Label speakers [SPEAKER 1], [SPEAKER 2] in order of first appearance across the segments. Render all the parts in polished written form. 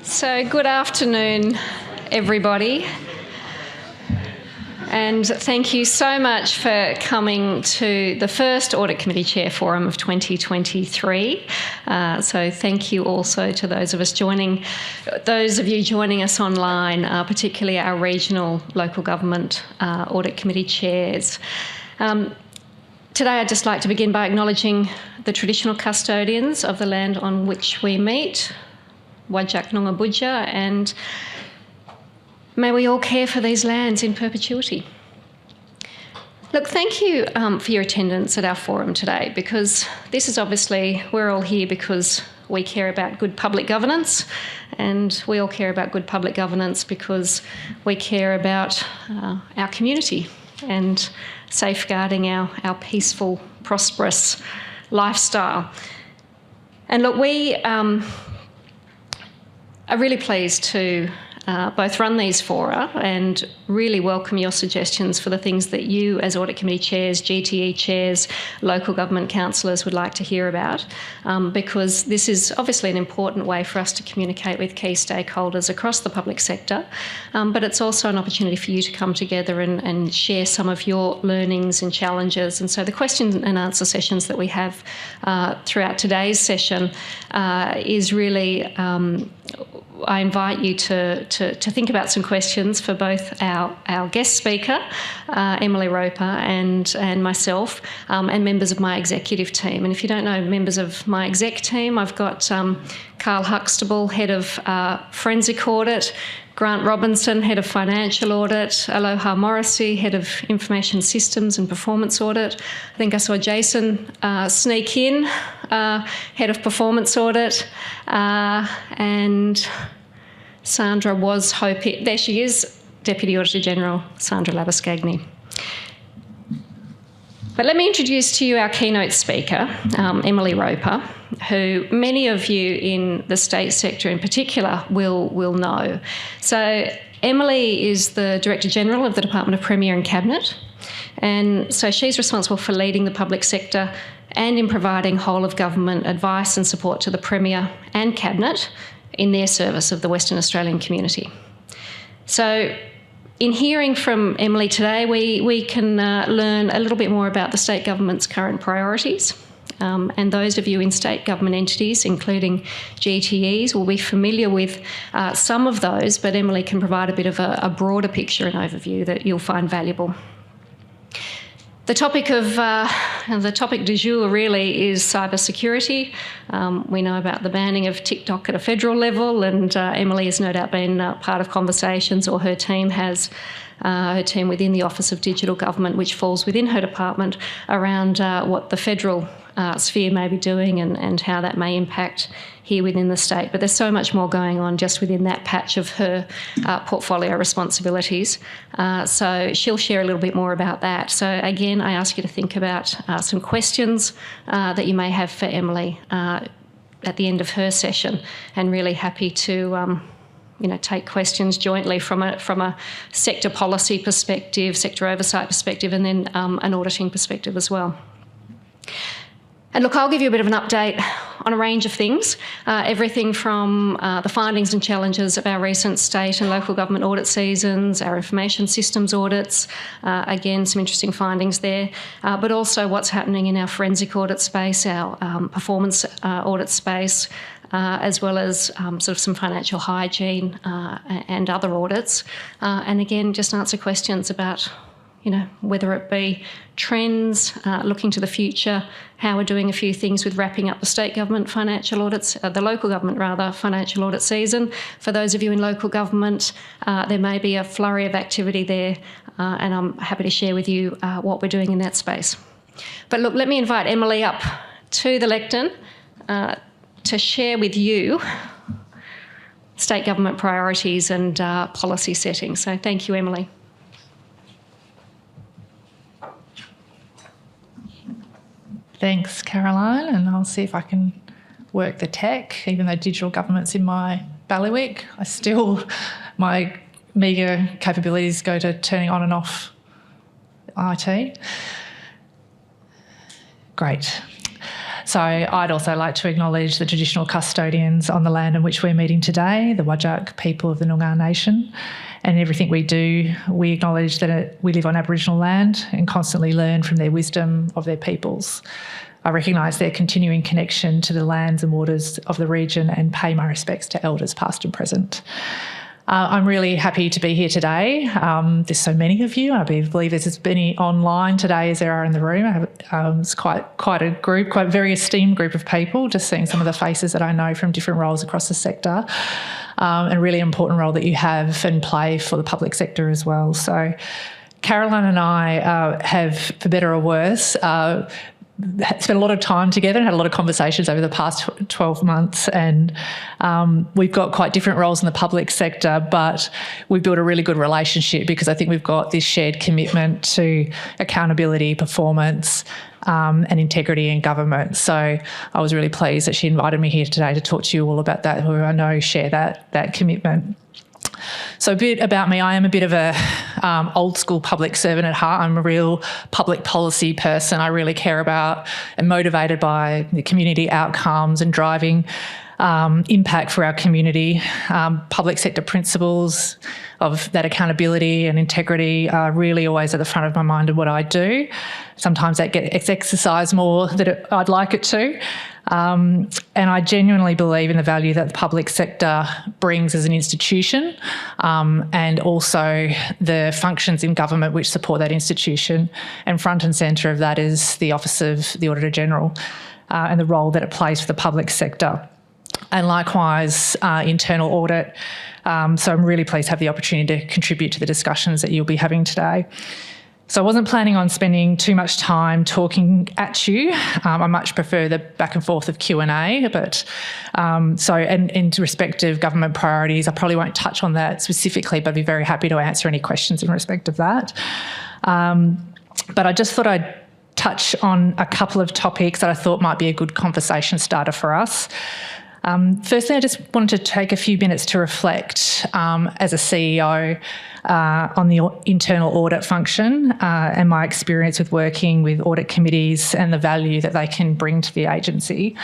[SPEAKER 1] So good afternoon, everybody. And thank you so much for coming to the first Audit Committee Chair Forum of 2023. So thank you also to those of you joining us online, particularly our regional local government Audit Committee chairs. Today I'd just like to begin by acknowledging the traditional custodians of the land on which we meet, Whadjuk Noongar Boodja, and may we all care for these lands in perpetuity. Look, thank you for your attendance at our forum today, because this is obviously, we're all here because we care about good public governance, and we all care about good public governance because we care about our community and safeguarding our peaceful, prosperous lifestyle. And look, we are really pleased to both run these fora and really welcome your suggestions for the things that you as Audit Committee chairs, GTE chairs, local government councillors would like to hear about, because this is obviously an important way for us to communicate with key stakeholders across the public sector, but it's also an opportunity for you to come together and share some of your learnings and challenges. And so the question and answer sessions that we have throughout today's session is really I invite you to think about some questions for both our guest speaker, Emily Roper, and myself, and members of my executive team. And if you don't know members of my exec team, I've got Carl Huxtable, Head of Forensic Audit, Grant Robinson, Head of Financial Audit, Aloha Morrissey, Head of Information Systems and Performance Audit. I think I saw Jason sneak in, Head of Performance Audit, and Sandra was hoping, there she is, Deputy Auditor General Sandra Labuschagne. But let me introduce to you our keynote speaker, Emily Roper, who many of you in the state sector in particular will know. So Emily is the Director General of the Department of Premier and Cabinet, and so she's responsible for leading the public sector and in providing whole of government advice and support to the Premier and Cabinet in their service of the Western Australian community. So in hearing from Emily today, we can learn a little bit more about the state government's current priorities. And those of you in state government entities, including GTEs, will be familiar with some of those, but Emily can provide a bit of a broader picture and overview that you'll find valuable. The topic du jour really is cybersecurity. We know about the banning of TikTok at a federal level, and Emily has no doubt been part of conversations, or her team has, her team within the Office of Digital Government, which falls within her department, around what the federal sphere may be doing and how that may impact here within the state. But there's so much more going on just within that patch of her portfolio responsibilities. So she'll share a little bit more about that. So again, I ask you to think about some questions that you may have for Emily at the end of her session, and really happy to take questions jointly from a sector policy perspective, sector oversight perspective, and then an auditing perspective as well. And look, I'll give you a bit of an update on a range of things, everything from the findings and challenges of our recent state and local government audit seasons, our information systems audits, again, some interesting findings there, but also what's happening in our forensic audit space, our performance audit space, as well as sort of some financial hygiene and other audits. And again, just answer questions about whether it be trends, looking to the future, how we're doing a few things with wrapping up the state government financial audits, the local government rather, financial audit season. For those of you in local government, there may be a flurry of activity there, and I'm happy to share with you what we're doing in that space. But look, let me invite Emily up to the lectern to share with you state government priorities and policy settings. So thank you, Emily.
[SPEAKER 2] Thanks, Caroline, and I'll see if I can work the tech. Even though digital government's in my bailiwick, my meagre capabilities go to turning on and off IT. Great. So I'd also like to acknowledge the traditional custodians on the land on which we're meeting today, the Whadjuk people of the Noongar Nation. And everything we do, we acknowledge that we live on Aboriginal land and constantly learn from their wisdom of their peoples. I recognise their continuing connection to the lands and waters of the region and pay my respects to elders past and present. I'm really happy to be here today. There's so many of you. I believe there's as many online today as there are in the room. It's quite a group, quite a very esteemed group of people, just seeing some of the faces that I know from different roles across the sector, and a really important role that you have and play for the public sector as well. So Caroline and I have, for better or worse, spent a lot of time together and had a lot of conversations over the past 12 months, and we've got quite different roles in the public sector, but we've built a really good relationship because I think we've got this shared commitment to accountability, performance, and integrity in government. So I was really pleased that she invited me here today to talk to you all about that, who I know share that commitment. So a bit about me, I am a bit of a old school public servant at heart. I'm a real public policy person. I really care about and motivated by the community outcomes and driving impact for our community. Public sector principles of that accountability and integrity are really always at the front of my mind in what I do. Sometimes that gets exercised more than I'd like it to. And I genuinely believe in the value that the public sector brings as an institution, and also the functions in government which support that institution. And front and centre of that is the Office of the Auditor General and the role that it plays for the public sector. And likewise, internal audit. So I'm really pleased to have the opportunity to contribute to the discussions that you'll be having today. So I wasn't planning on spending too much time talking at you. I much prefer the back and forth of Q&A, but and in respect of government priorities, I probably won't touch on that specifically, but I'd be very happy to answer any questions in respect of that. But I just thought I'd touch on a couple of topics that I thought might be a good conversation starter for us. Firstly, I just wanted to take a few minutes to reflect as a CEO on the internal audit function and my experience with working with audit committees and the value that they can bring to the agency.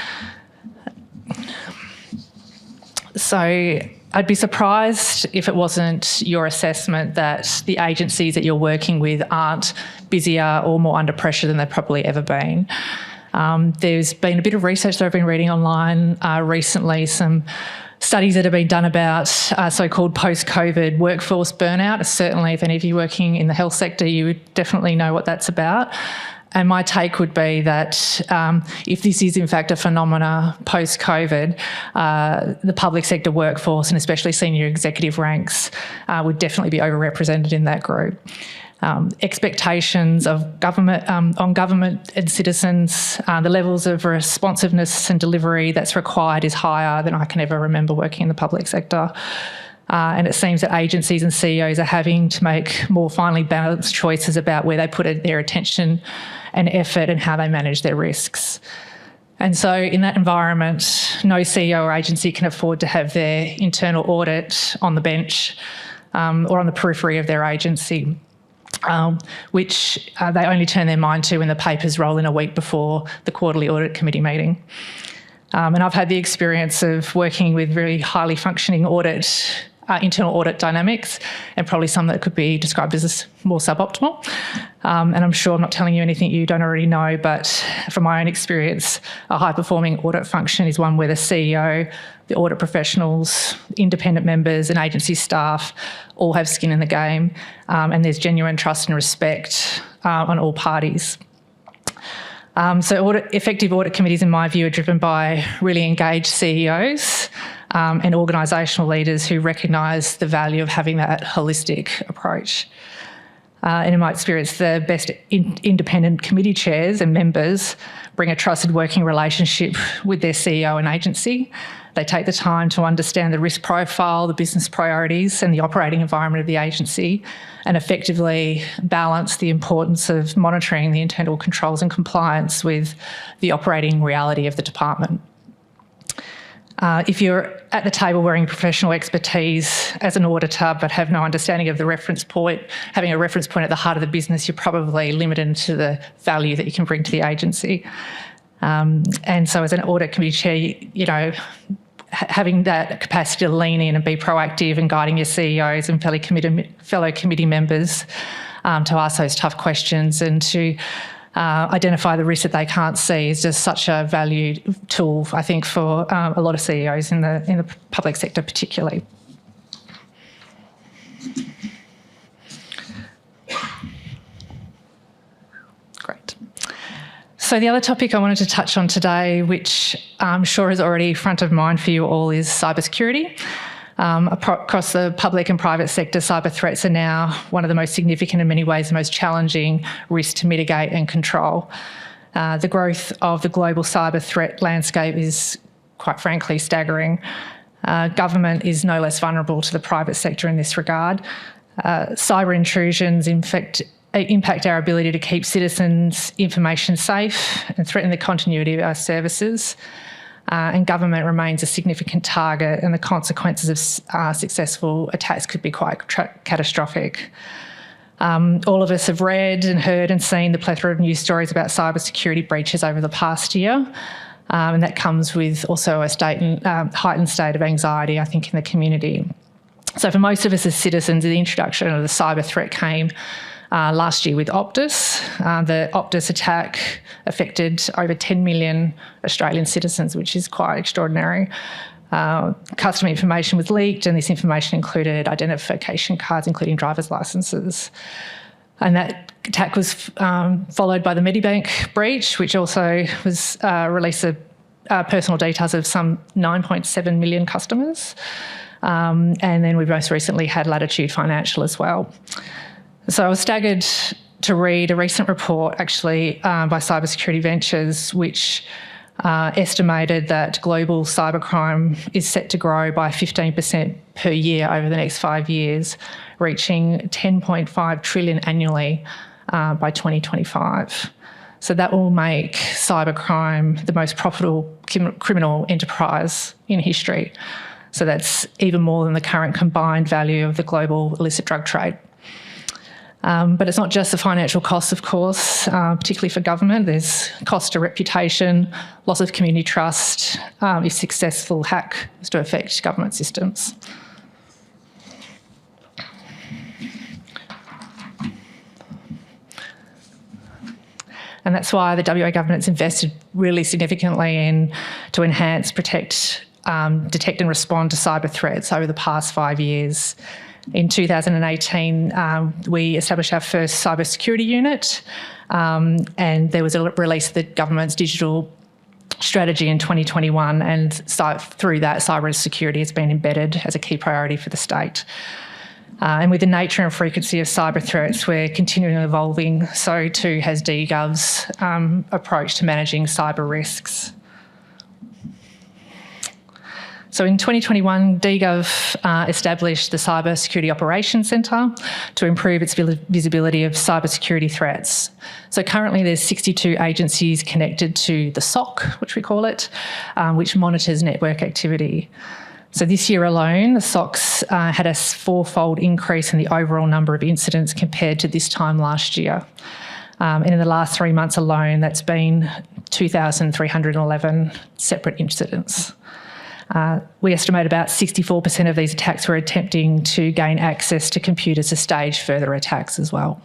[SPEAKER 2] So I'd be surprised if it wasn't your assessment that the agencies that you're working with aren't busier or more under pressure than they've probably ever been. There's been a bit of research that I've been reading online recently, some studies that have been done about so-called post-COVID workforce burnout. Certainly, if any of you working in the health sector, you would definitely know what that's about. And my take would be that if this is in fact a phenomena post-COVID, the public sector workforce and especially senior executive ranks would definitely be overrepresented in that group. Expectations of government on government and citizens, the levels of responsiveness and delivery that's required is higher than I can ever remember working in the public sector. And it seems that agencies and CEOs are having to make more finely balanced choices about where they put their attention and effort and how they manage their risks. And so in that environment, no CEO or agency can afford to have their internal audit on the bench or on the periphery of their agency. Which they only turn their mind to when the papers roll in a week before the quarterly audit committee meeting. And I've had the experience of working with very highly functioning internal audit dynamics, and probably some that could be described as more suboptimal. And I'm sure I'm not telling you anything you don't already know, but from my own experience, a high-performing audit function is one where the CEO, the audit professionals, independent members and agency staff all have skin in the game, and there's genuine trust and respect on all parties. So effective audit committees, in my view, are driven by really engaged CEOs and organisational leaders who recognise the value of having that holistic approach. And in my experience, the best independent committee chairs and members bring a trusted working relationship with their CEO and agency. They take the time to understand the risk profile, the business priorities and the operating environment of the agency, and effectively balance the importance of monitoring the internal controls and compliance with the operating reality of the department. If you're at the table wearing professional expertise as an auditor but have no understanding of the reference point, having a reference point at the heart of the business, you're probably limited to the value that you can bring to the agency. And so as an audit committee chair, you know, having that capacity to lean in and be proactive in guiding your CEOs and fellow committee members to ask those tough questions and to identify the risks that they can't see is just such a valued tool, I think, for a lot of CEOs in the public sector particularly. Great. So the other topic I wanted to touch on today, which I'm sure is already front of mind for you all, is cybersecurity. Across the public and private sector, cyber threats are now one of the most significant, in many ways, the most challenging risks to mitigate and control. The growth of the global cyber threat landscape is, quite frankly, staggering. Government is no less vulnerable to the private sector in this regard. Cyber intrusions, in fact, impact our ability to keep citizens' information safe and threaten the continuity of our services. And government remains a significant target, and the consequences of successful attacks could be quite catastrophic. All of us have read and heard and seen the plethora of news stories about cybersecurity breaches over the past year, and that comes with also a heightened state of anxiety, I think, in the community. So for most of us as citizens, the introduction of the cyber threat came last year with Optus. The Optus attack affected over 10 million Australian citizens, which is quite extraordinary. Customer information was leaked, and this information included identification cards, including driver's licences. And that attack was followed by the Medibank breach, which also was release of personal details of some 9.7 million customers. And then we most recently had Latitude Financial as well. So I was staggered to read a recent report, actually, by Cybersecurity Ventures, which estimated that global cybercrime is set to grow by 15% per year over the next 5 years, reaching 10.5 trillion annually by 2025. So that will make cybercrime the most profitable criminal enterprise in history. So that's even more than the current combined value of the global illicit drug trade. But it's not just the financial costs, of course, particularly for government. There's cost to reputation, loss of community trust if successful hack is to affect government systems. And that's why the WA government's invested really significantly to enhance, protect, detect and respond to cyber threats over the past 5 years. In 2018, we established our first cybersecurity unit, and there was a release of the government's digital strategy in 2021, and through that, cyber security has been embedded as a key priority for the state. And with the nature and frequency of cyber threats, we're continually evolving. So too has DGov's approach to managing cyber risks. So in 2021, DGov established the Cyber Security Operations Centre to improve its visibility of cybersecurity threats. So currently there's 62 agencies connected to the SOC, which we call it, which monitors network activity. So this year alone, the SOCs had a 4-fold increase in the overall number of incidents compared to this time last year. And in the last 3 months alone, that's been 2,311 separate incidents. We estimate about 64% of these attacks were attempting to gain access to computers to stage further attacks as well.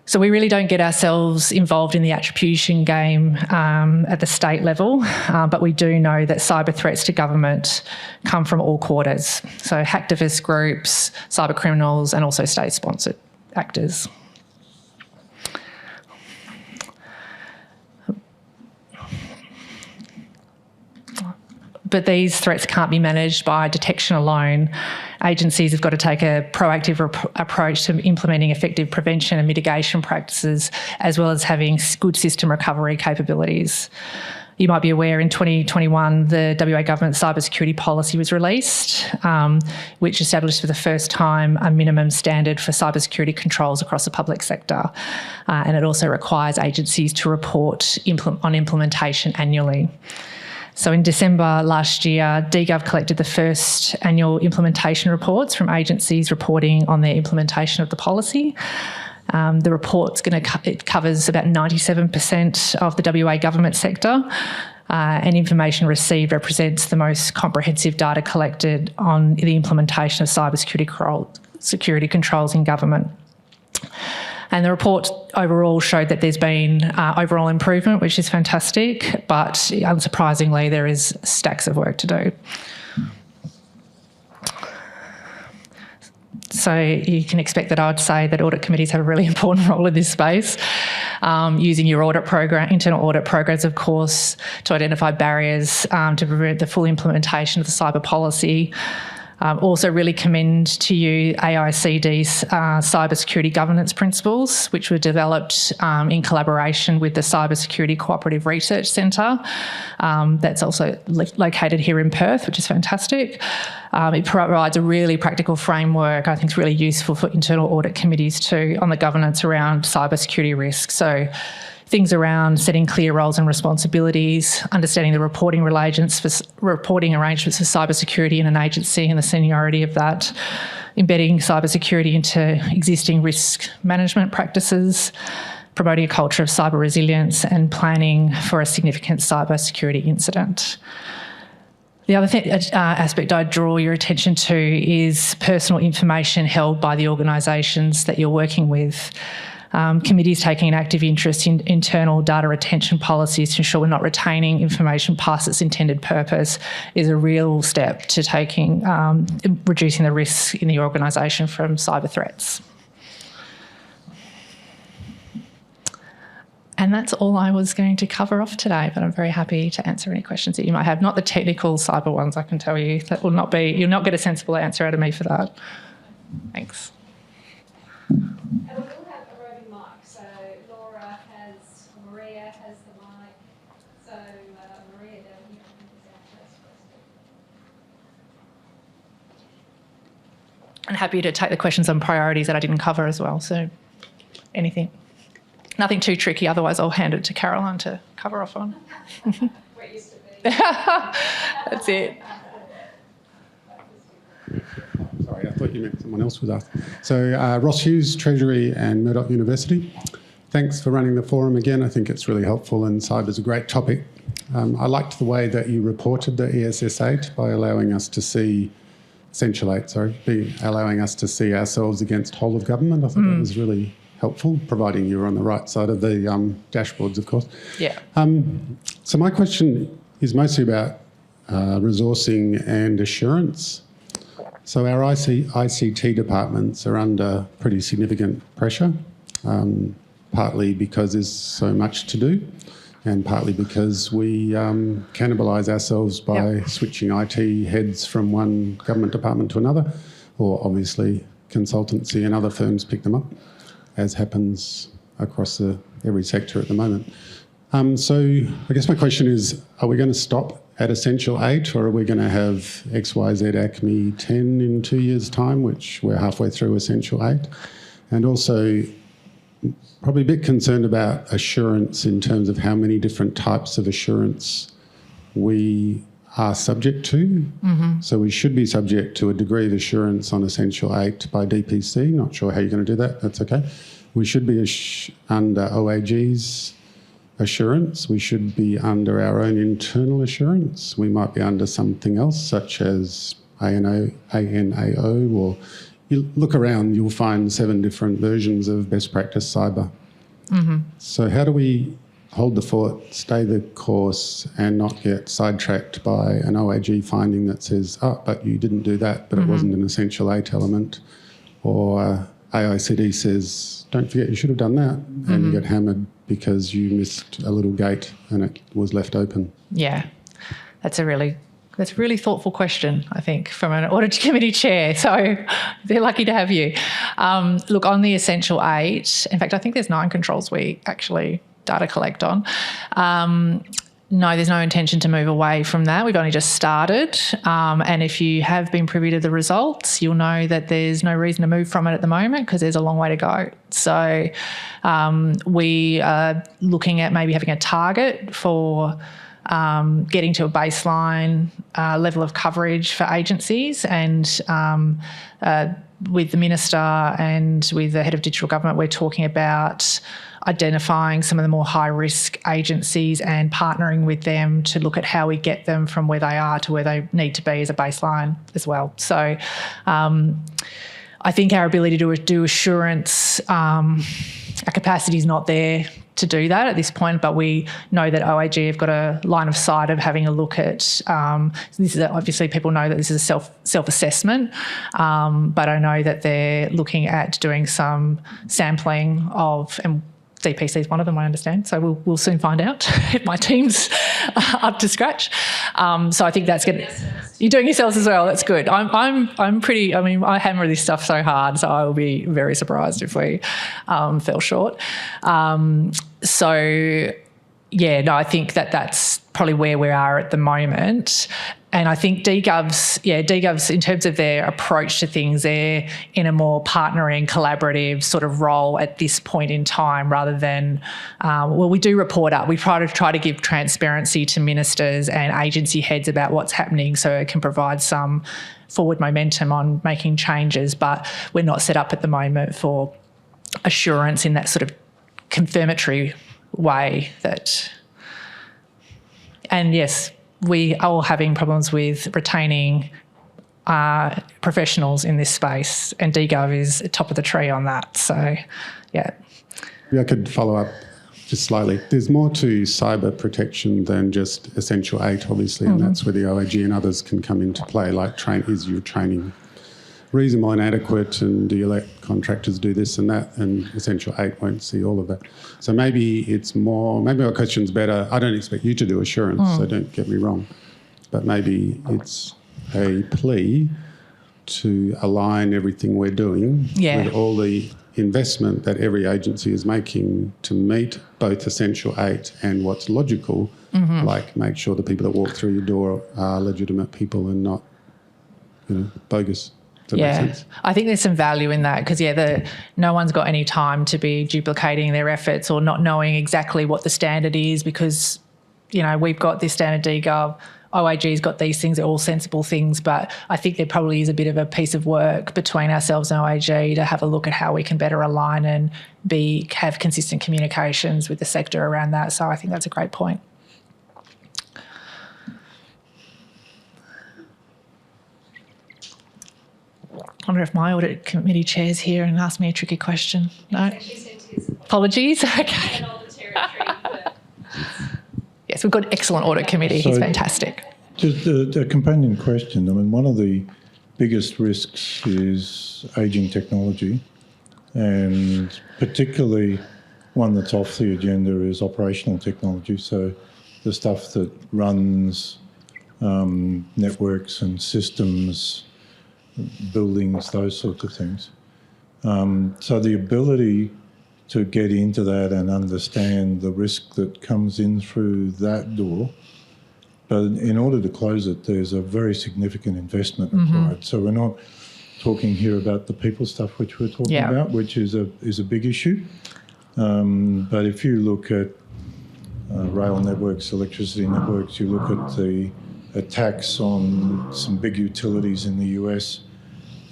[SPEAKER 2] So we really don't get ourselves involved in the attribution game at the state level, but we do know that cyber threats to government come from all quarters. So hacktivist groups, cyber criminals, and also state-sponsored actors. But these threats can't be managed by detection alone. Agencies have got to take a proactive approach to implementing effective prevention and mitigation practices, as well as having good system recovery capabilities. You might be aware in 2021, the WA government cybersecurity policy was released, which established for the first time a minimum standard for cybersecurity controls across the public sector. And it also requires agencies to report on implementation annually. So in December last year, DGov collected the first annual implementation reports from agencies reporting on their implementation of the policy. The report's it covers about 97% of the WA government sector, and information received represents the most comprehensive data collected on the implementation of cybersecurity controls in government. And the report overall showed that there's been overall improvement, which is fantastic, but unsurprisingly, there is stacks of work to do. So you can expect that I'd say that audit committees have a really important role in this space, using your audit program, internal audit programs, of course, to identify barriers to prevent the full implementation of the cyber policy. Also really commend to you AICD's cybersecurity governance principles, which were developed in collaboration with the Cybersecurity Cooperative Research Centre. That's also located here in Perth, which is fantastic. It provides a really practical framework. I think it's really useful for internal audit committees too on the governance around cybersecurity risk. So things around setting clear roles and responsibilities, understanding the reporting arrangements for cybersecurity in an agency and the seniority of that, embedding cybersecurity into existing risk management practices, promoting a culture of cyber resilience and planning for a significant cybersecurity incident. The other aspect I'd draw your attention to is personal information held by the organisations that you're working with. Committees taking an active interest in internal data retention policies to ensure we're not retaining information past its intended purpose is a real step to reducing the risk in the organisation from cyber threats. And that's all I was going to cover off today, but I'm very happy to answer any questions that you might have. Not the technical cyber ones, I can tell you. That will not be, you'll not get a sensible answer out of me for that. Thanks.
[SPEAKER 1] Maria has the mic. So Maria down here, I think is our first question.
[SPEAKER 2] I'm happy to take the questions on priorities that I didn't cover as well. So anything. Nothing too tricky, otherwise I'll hand it to Caroline to cover off on.
[SPEAKER 1] Where it used to be.
[SPEAKER 2] That's it.
[SPEAKER 3] Sorry, I thought you meant someone else was asked. So Ross Hughes, Treasury and Murdoch University. Thanks for running the forum again. I think it's really helpful and cyber's a great topic. I liked the way that you reported the ESS 8 by allowing us to see, Essential 8, sorry, allowing us to see ourselves against whole of government. I thought that was really helpful, providing you were on the right side of the dashboards, of course.
[SPEAKER 2] Yeah.
[SPEAKER 3] So my question is mostly about resourcing and assurance. So our ICT departments are under pretty significant pressure. Partly because there's so much to do and partly because we cannibalise ourselves by switching IT heads from one government department to another, or obviously consultancy and other firms pick them up, as happens across every sector at the moment. So I guess my question is, are we going to stop at Essential 8 or are we going to have XYZ Acme 10 in 2 years' time, which we're halfway through Essential 8? And also, probably a bit concerned about assurance in terms of how many different types of assurance we are subject to. Mm-hmm. So we should be subject to a degree of assurance on Essential 8 by DPC. Not sure how you're going to do that. That's okay. We should be under OAG's assurance. We should be under our own internal assurance. We might be under something else, such as ANAO, or you look around, you'll find 7 different versions of best practice cyber. Mm-hmm. So how do we hold the fort, stay the course and not get sidetracked by an OAG finding that says, oh, but you didn't do that, but it wasn't an Essential 8 element, or AICD says, don't forget you should have done that, and you get hammered because you missed a little gate and it was left open.
[SPEAKER 2] Yeah, that's a really thoughtful question, I think, from an audit committee chair. So they're lucky to have you. Look, on the Essential 8, in fact, I think there's 9 controls we actually data collect on. No, there's no intention to move away from that. We've only just started. And if you have been privy to the results, you'll know that there's no reason to move from it at the moment because there's a long way to go. So we are looking at maybe having a target for getting to a baseline level of coverage for agencies and with the Minister and with the Head of Digital Government, we're talking about identifying some of the more high-risk agencies and partnering with them to look at how we get them from where they are to where they need to be as a baseline as well. So I think our ability to do assurance, our capacity is not there to do that at this point, but we know that OAG have got a line of sight of having a look at, this is obviously people know that this is a self-assessment, but I know that they're looking at doing some sampling of, and DPC is one of them, I understand. So we'll soon find out if my team's up to scratch. So I think that's good. You're doing yourselves as well. That's good. I'm pretty. I mean, I hammer this stuff so hard, so I will be very surprised if we fell short. So yeah, no, I think that's probably where we are at the moment. And I think DGov's in terms of their approach to things, they're in a more partnering, collaborative sort of role at this point in time rather than, we do report up. We try to give transparency to ministers and agency heads about what's happening so it can provide some forward momentum on making changes, but we're not set up at the moment for assurance in that sort of confirmatory way that, and yes, we are all having problems with retaining professionals in this space, and DGov is top of the tree on that. So, yeah.
[SPEAKER 3] Maybe I could follow up just slightly. There's more to cyber protection than just Essential 8, obviously, and that's where the OAG and others can come into play, like is your training reasonable and adequate, and do you let contractors do this and that, and Essential 8 won't see all of that. So maybe it's more, maybe our question's better. I don't expect you to do assurance, so don't get me wrong, but maybe it's a plea to align everything we're doing with all the investment that every agency is making to meet both Essential 8 and what's logical, like make sure the people that walk through your door are legitimate people and not, bogus.
[SPEAKER 2] I think there's some value in that because, no one's got any time to be duplicating their efforts or not knowing exactly what the standard is because, we've got this standard DGov, OAG's got these things, they're all sensible things, but I think there probably is a bit of a piece of work between ourselves and OAG to have a look at how we can better align and have consistent communications with the sector around that. So I think that's a great point. I wonder if my audit committee chair's here and asked me a tricky question. No? Apologies. Okay. Yes, we've got an excellent audit committee. He's fantastic.
[SPEAKER 4] Just a companion question. I mean, one of the biggest risks is ageing technology, and particularly one that's off the agenda is operational technology. So the stuff that runs networks and systems, buildings, those sorts of things. So the ability to get into that and understand the risk that comes in through that door, but in order to close it, there's a very significant investment required. So we're not talking here about the people stuff which we're talking about, which is a big issue. But if you look at rail networks, electricity networks, you look at the attacks on some big utilities in the US,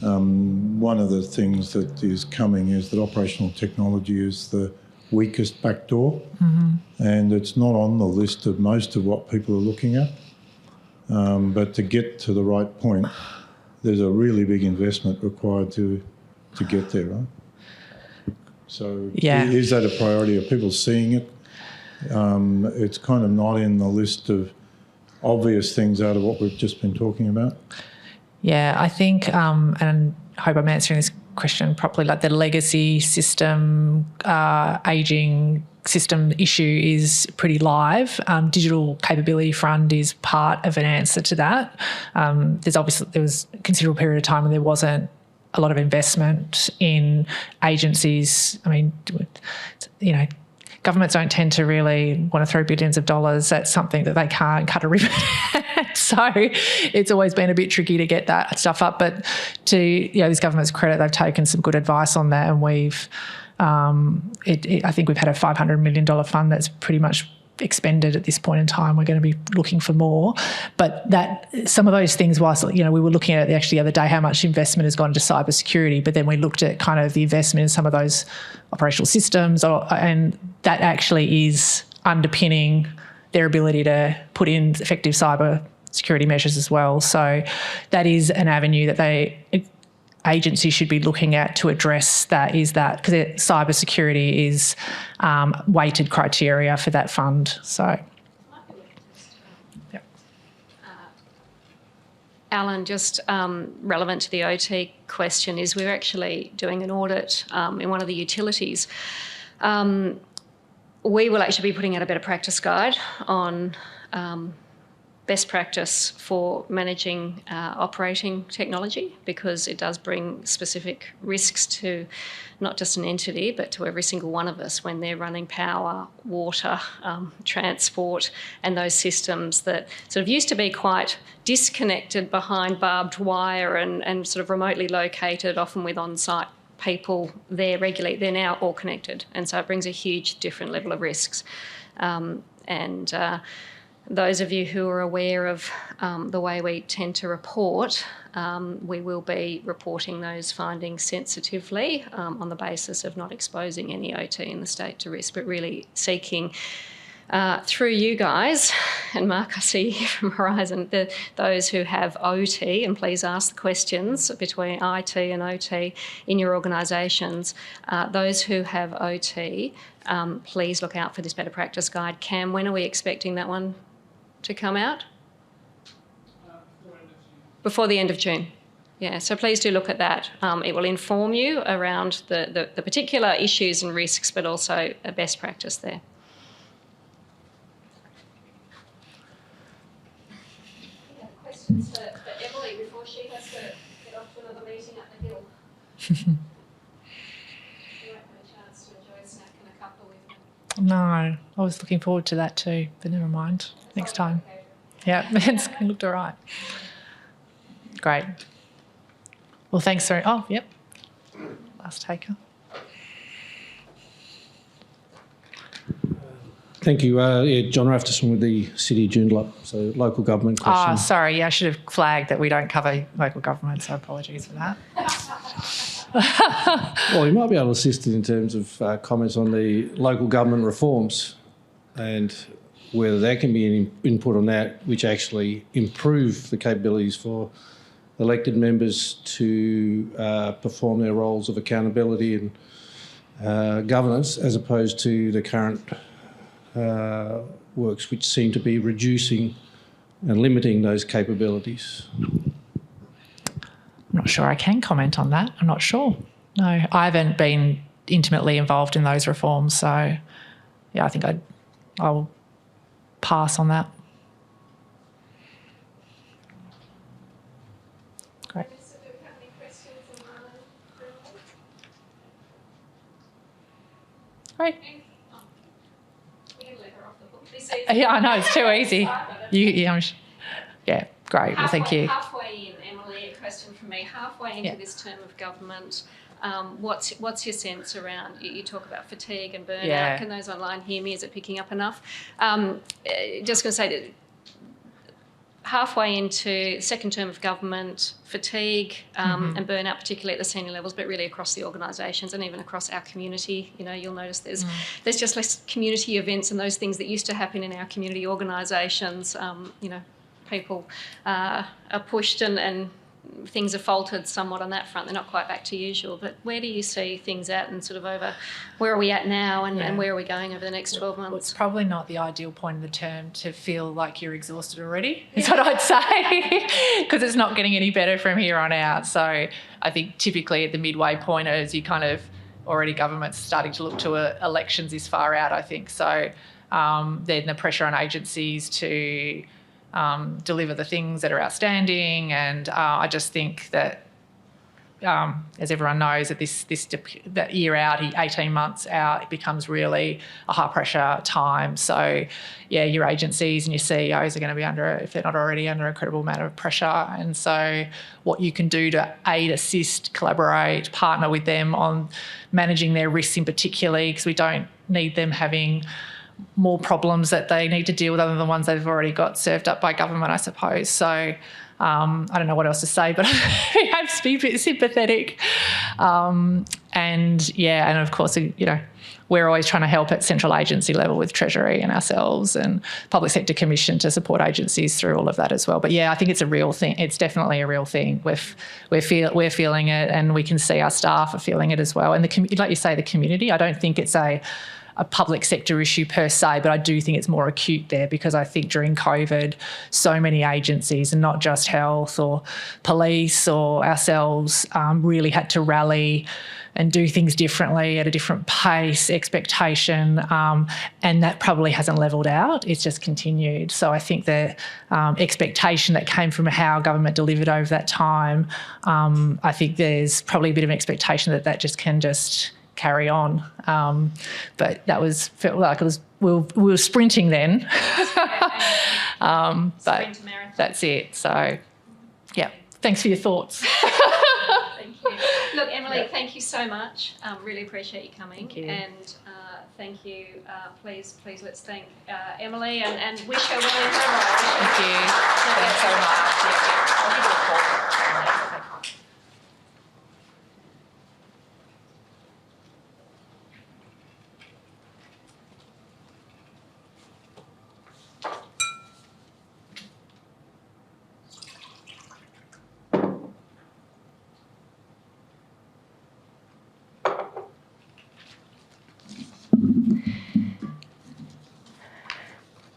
[SPEAKER 4] one of the things that is coming is that operational technology is the weakest backdoor, and it's not on the list of most of what people are looking at. But to get to the right point, there's a really big investment required to get there, right? So is that a priority? Are people seeing it? It's kind of not in the list of obvious things out of what we've just been talking about.
[SPEAKER 2] Yeah, I think, and I hope I'm answering this question properly, like the legacy system, ageing system issue is pretty live. Digital Capability Fund is part of an answer to that. There was a considerable period of time when there wasn't a lot of investment in agencies. I mean, governments don't tend to really want to throw billions of dollars at something that they can't cut a ribbon at. So it's always been a bit tricky to get that stuff up. But to this government's credit, they've taken some good advice on that, and we've I think we've had a $500 million fund that's pretty much expended at this point in time. We're going to be looking for more. But that some of those things, whilst, we were looking at it actually the other day, how much investment has gone into cybersecurity, but then we looked at kind of the investment in some of those operational systems, and that actually is underpinning their ability to put in effective cyber security measures as well. So that is an avenue that agencies should be looking at to address that, because cybersecurity is weighted criteria for that fund. So, yep.
[SPEAKER 1] Alan, just relevant to the OT question is we're actually doing an audit in one of the utilities. We will actually be putting out a better practice guide on best practice for managing operating technology, because it does bring specific risks to not just an entity but to every single one of us when they're running power, water, transport, and those systems that sort of used to be quite disconnected behind barbed wire and sort of remotely located, often with on-site people there regularly. They're now all connected, and so it brings a huge different level of risks. Those of you who are aware of the way we tend to report, we will be reporting those findings sensitively on the basis of not exposing any OT in the state to risk, but really seeking through you guys, and Mark, I see you from Horizon, those who have OT, and please ask the questions between IT and OT in your organisations. Those who have OT, please look out for this better practice guide. Cam, when are we expecting that one to come out? Before the end of June. Yeah, so please do look at that. It will inform you around the particular issues and risks, but also a best practice there. Questions for Emily before she has to get off to another meeting up the hill? You won't have a chance to enjoy a snack and a cuppa with me.
[SPEAKER 2] No, I was looking forward to that too, but never mind. Next time. Yeah, it looked all right. Great. Well, thanks, sorry. Oh, yep. Last taker.
[SPEAKER 5] Thank you. John Rafterson with the City of Joondalup, so local government question.
[SPEAKER 2] Oh, sorry. Yeah, I should have flagged that we don't cover local government, so apologies for that.
[SPEAKER 5] Well, you might be able to assist in terms of comments on the local government reforms and whether there can be any input on that which actually improve the capabilities for elected members to perform their roles of accountability and governance, as opposed to the current works which seem to be reducing and limiting those capabilities.
[SPEAKER 2] I'm not sure I can comment on that. I'm not sure. No, I haven't been intimately involved in those reforms, so yeah, I think I'll pass on that. Great. Great. Yeah, I know, it's too easy. Yeah, great. Well, thank you.
[SPEAKER 1] Halfway in, Emily, a question from me. Halfway into this term of government, what's your sense around, you talk about fatigue and burnout.
[SPEAKER 2] Yeah.
[SPEAKER 1] Can those online hear me? Is it picking up enough? Just going to say that halfway into second term of government, fatigue and burnout, particularly at the senior levels, but really across the organisations and even across our community. You'll notice there's just less community events and those things that used to happen in our community organisations. People are pushed and things have faltered somewhat on that front. They're not quite back to usual. But where do you see things at, and sort of over where are we at now and where are we going over the next 12 months?
[SPEAKER 2] Well, it's probably not the ideal point of the term to feel like you're exhausted already, is what I'd say, because it's not getting any better from here on out. So I think typically at the midway point is you kind of already government's starting to look to elections this far out, I think. So then the pressure on agencies to deliver the things that are outstanding, and I just think that, as everyone knows, that that year out, 18 months out, it becomes really a high pressure time. So, yeah, your agencies and your CEOs are going to be under, if they're not already, under an incredible amount of pressure. And so, what you can do to aid, assist, collaborate, partner with them on managing their risks in particular, because we don't need them having more problems that they need to deal with other than the ones they've already got served up by government, I suppose. So I don't know what else to say, but I have to be a bit sympathetic. And of course, we're always trying to help at central agency level with Treasury and ourselves and Public Sector Commission to support agencies through all of that as well. But I think it's a real thing. It's definitely a real thing. We're feeling it, and we can see our staff are feeling it as well. And like you say, the community. I don't think it's a public sector issue per se, but I do think it's more acute there, because I think during COVID, so many agencies, and not just health or police or ourselves, really had to rally and do things differently at a different pace, expectation, and that probably hasn't levelled out. It's just continued. So I think the expectation that came from how government delivered over that time, I think there's probably a bit of an expectation that just can just carry on. But felt like we were sprinting then. But that's it. So, thanks for your thoughts.
[SPEAKER 1] Thank you. Look, Emily, thank you so much. Really appreciate you coming.
[SPEAKER 2] Thank you.
[SPEAKER 1] And thank you. Please let's thank Emily and wish her well in her role.
[SPEAKER 2] Thank you. Thanks so much. I'll give you a call.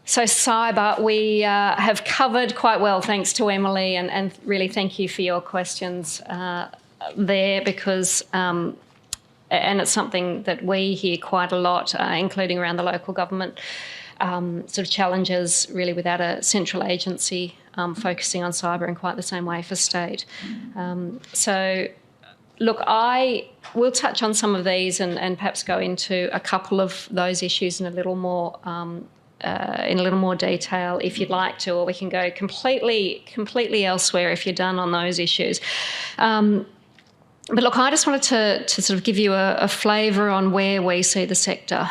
[SPEAKER 1] So cyber, we have covered quite well, thanks to Emily, and really thank you for your questions there, because and it's something that we hear quite a lot, including around the local government sort of challenges, really without a central agency focusing on cyber in quite the same way for state. So look, I will touch on some of these and perhaps go into a couple of those issues in a little more detail if you'd like to, or we can go completely elsewhere if you're done on those issues. But look, I just wanted to sort of give you a flavour on where we see the sector,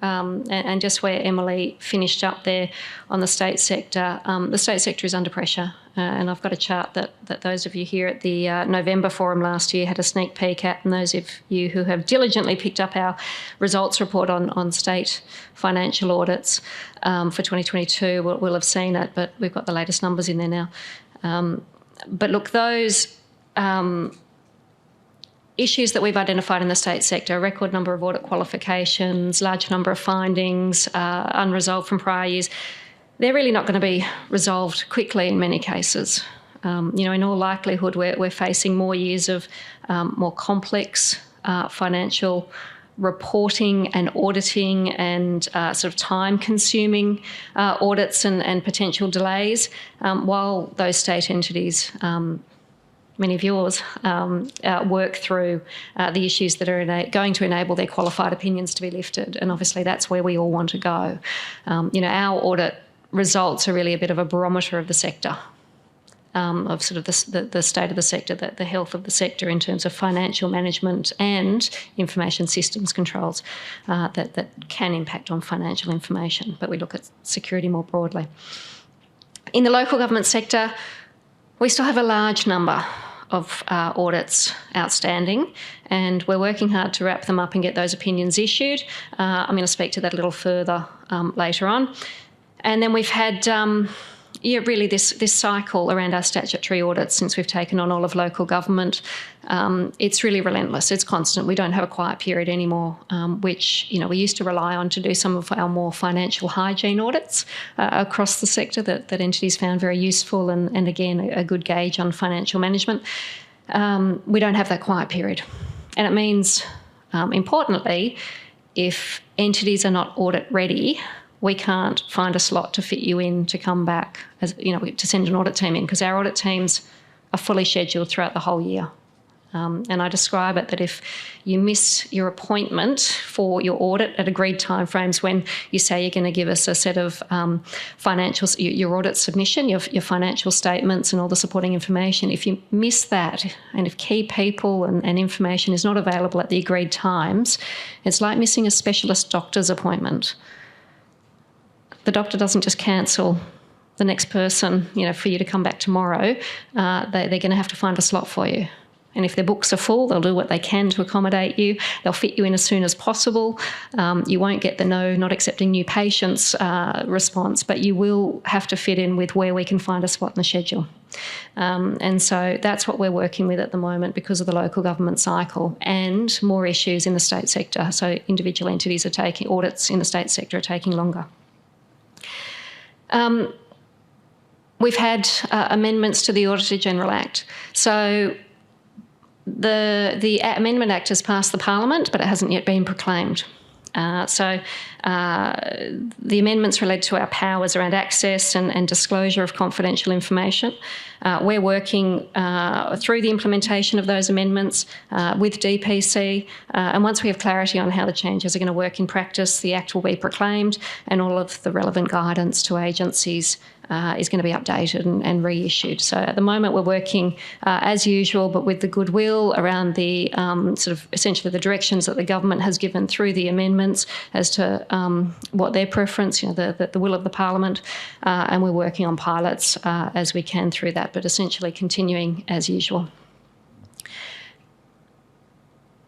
[SPEAKER 1] and just where Emily finished up there on the state sector. The state sector is under pressure, and I've got a chart that those of you here at the November forum last year had a sneak peek at, and those of you who have diligently picked up our results report on state financial audits for 2022 will have seen it, but we've got the latest numbers in there now. But look, those issues that we've identified in the state sector, a record number of audit qualifications, large number of findings, unresolved from prior years, they're really not going to be resolved quickly in many cases. In all likelihood, we're facing more years of more complex financial reporting and auditing and sort of time-consuming audits and potential delays, while those state entities, many of yours, work through the issues that are going to enable their qualified opinions to be lifted. And obviously that's where we all want to go. Our audit results are really a bit of a barometer of the sector, of sort of the state of the sector, the health of the sector in terms of financial management and information systems controls that can impact on financial information. But we look at security more broadly. In the local government sector, we still have a large number of audits outstanding, and we're working hard to wrap them up and get those opinions issued. I'm going to speak to that a little further later on. And then we've had really this cycle around our statutory audits since we've taken on all of local government. It's really relentless. It's constant. We don't have a quiet period anymore, which we used to rely on to do some of our more financial hygiene audits across the sector that entities found very useful and again, a good gauge on financial management. We don't have that quiet period. And it means, importantly, if entities are not audit ready, we can't find a slot to fit you in to come back, to send an audit team in, because our audit teams are fully scheduled throughout the whole year. And I describe it that if you miss your appointment for your audit at agreed timeframes, when you say you're going to give us a set of financials, your audit submission, your financial statements and all the supporting information, if you miss that and if key people and information is not available at the agreed times, it's like missing a specialist doctor's appointment. the doctor doesn't just cancel the next person, for you to come back tomorrow. They're going to have to find a slot for you. And if their books are full, they'll do what they can to accommodate you. They'll fit you in as soon as possible. You won't get the no, not accepting new patients response, but you will have to fit in with where we can find a spot in the schedule. And so that's what we're working with at the moment because of the local government cycle and more issues in the state sector. So individual entities audits in the state sector are taking longer. We've had amendments to the Auditor General Act. So the Amendment Act has passed the Parliament, but it hasn't yet been proclaimed. So the amendments relate to our powers around access and disclosure of confidential information. We're working through the implementation of those amendments with DPC, and once we have clarity on how the changes are going to work in practice, the Act will be proclaimed and all of the relevant guidance to agencies is going to be updated and reissued. So at the moment we're working as usual, but with the goodwill around the essentially the directions that the government has given through the amendments as to what their preference, the will of the Parliament, and we're working on pilots as we can through that, but essentially continuing as usual.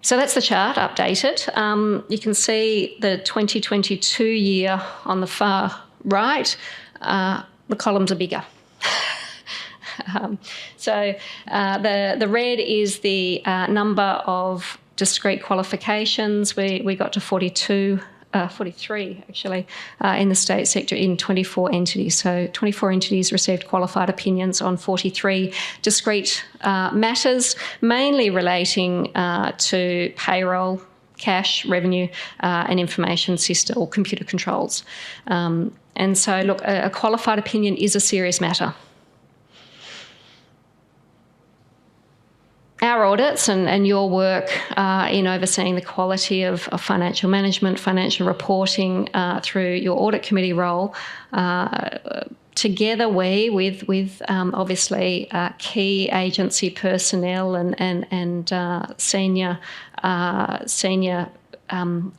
[SPEAKER 1] So that's the chart updated. You can see the 2022 year on the far right. The columns are bigger. The red is the number of discrete qualifications. We got to 43 actually in the state sector in 24 entities. So 24 entities received qualified opinions on 43 discrete matters, mainly relating to payroll, cash, revenue, and information system or computer controls. And so, look, a qualified opinion is a serious matter. Our audits and your work in overseeing the quality of financial management, financial reporting through your audit committee role, together with obviously key agency personnel and senior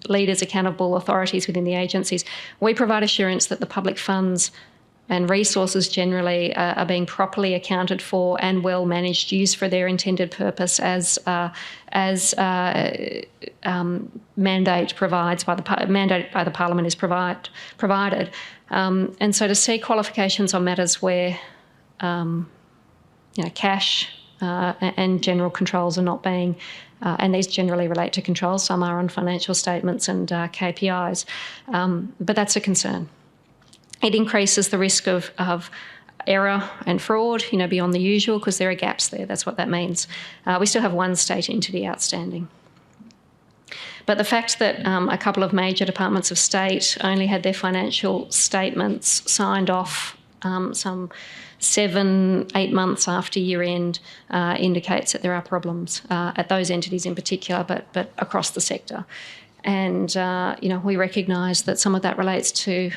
[SPEAKER 1] leaders, accountable authorities within the agencies, we provide assurance that the public funds and resources generally are being properly accounted for and well managed, used for their intended purpose as mandate provides by the Parliament is provided. And so to see qualifications on matters where cash and general controls are not being, and these generally relate to controls, some are on financial statements and KPIs, but that's a concern. It increases the risk of error and fraud, beyond the usual, because there are gaps there. That's what that means. We still have one state entity outstanding. But the fact that a couple of major departments of state only had their financial statements signed off some 7-8 months after year end indicates that there are problems at those entities in particular, but across the sector. And, we recognise that some of that relates to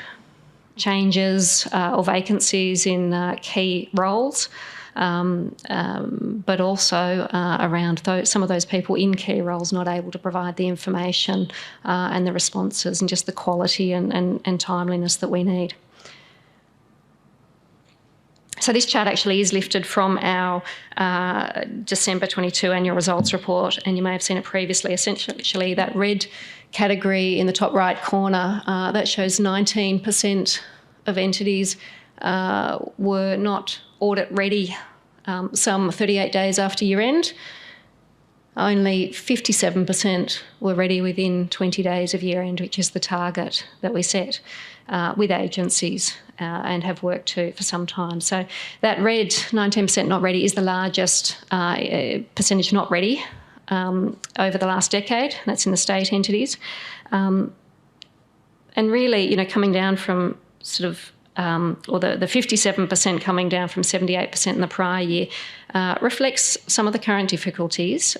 [SPEAKER 1] changes or vacancies in key roles, but also around some of those people in key roles not able to provide the information and the responses and just the quality and timeliness that we need. So this chart actually is lifted from our December 22 annual results report, and you may have seen it previously. Essentially, that red category in the top right corner, that shows 19% of entities were not audit ready some 38 days after year end. Only 57% were ready within 20 days of year end, which is the target that we set with agencies and have worked to for some time. So that red 19% not ready is the largest percentage not ready over the last decade. That's in the state entities. And really, coming down from sort of, or the 57% coming down from 78% in the prior year, reflects some of the current difficulties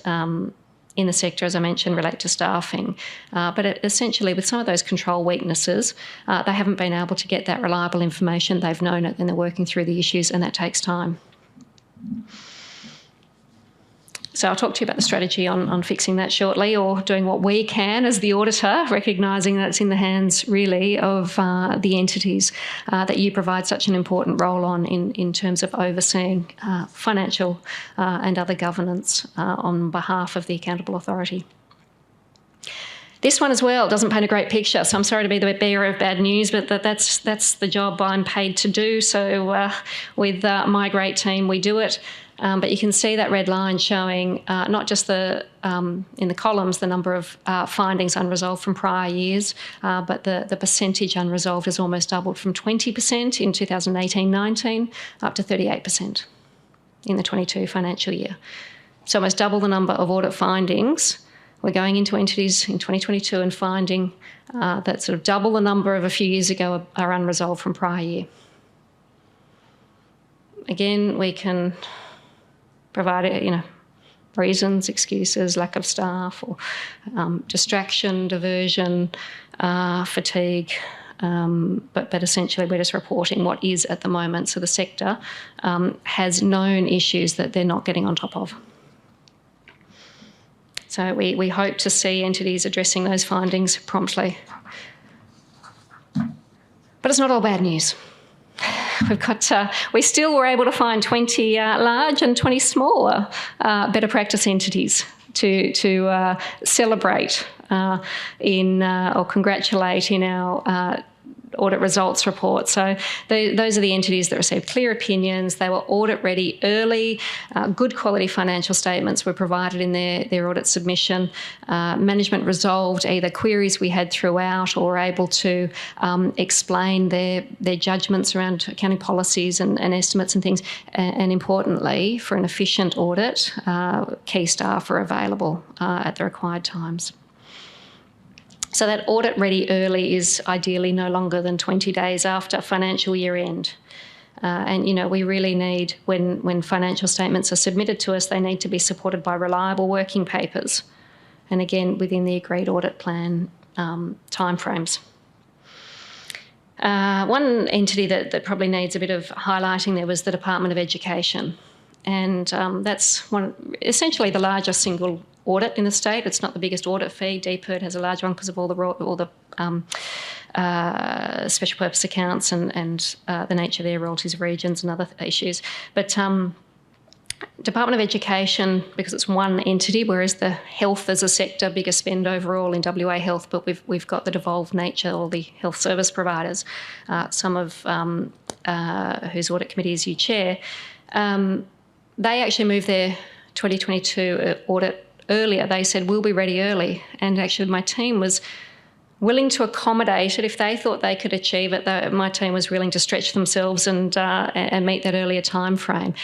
[SPEAKER 1] in the sector, as I mentioned, relate to staffing. But essentially, with some of those control weaknesses, they haven't been able to get that reliable information. They've known it and they're working through the issues, and that takes time. So I'll talk to you about the strategy on fixing that shortly, or doing what we can as the auditor, recognising that it's in the hands really of the entities that you provide such an important role on in terms of overseeing financial and other governance on behalf of the accountable authority. This one as well doesn't paint a great picture, so I'm sorry to be the bearer of bad news, but that's the job I'm paid to do. So with my great team, we do it. But you can see that red line showing not just in the columns the number of findings unresolved from prior years, but the percentage unresolved has almost doubled from 20% in 2018-19 up to 38% in the 22 financial year. So almost double the number of audit findings. We're going into entities in 2022 and finding that sort of double the number of a few years ago are unresolved from prior year. Again, we can provide, reasons, excuses, lack of staff, or distraction, diversion, fatigue. But essentially, we're just reporting what is at the moment. So the sector has known issues that they're not getting on top of. So we hope to see entities addressing those findings promptly. But it's not all bad news. We still were able to find 20 large and 20 smaller better practice entities to celebrate or congratulate in our audit results report. So those are the entities that received clear opinions. They were audit ready early. Good quality financial statements were provided in their audit submission. Management resolved either queries we had throughout or were able to explain their judgments around accounting policies and estimates and things. And importantly, for an efficient audit, key staff are available at the required times. So that audit ready early is ideally no longer than 20 days after financial year end. And we really need, when financial statements are submitted to us, they need to be supported by reliable working papers. And again, within the agreed audit plan timeframes. One entity that probably needs a bit of highlighting there was the Department of Education. And that's essentially the largest single audit in the state. It's not the biggest audit fee. DPIRD has a large one because of all the special purpose accounts and the nature of their royalties of regions and other issues. But Department of Education, because it's one entity, whereas the health as a sector, bigger spend overall in WA Health, but we've got the devolved nature, all the health service providers, some of whose audit committees you chair, they actually moved their 2022 audit earlier. They said, we'll be ready early. And actually my team was willing to accommodate it. If they thought they could achieve it, my team was willing to stretch themselves and meet that earlier time frame.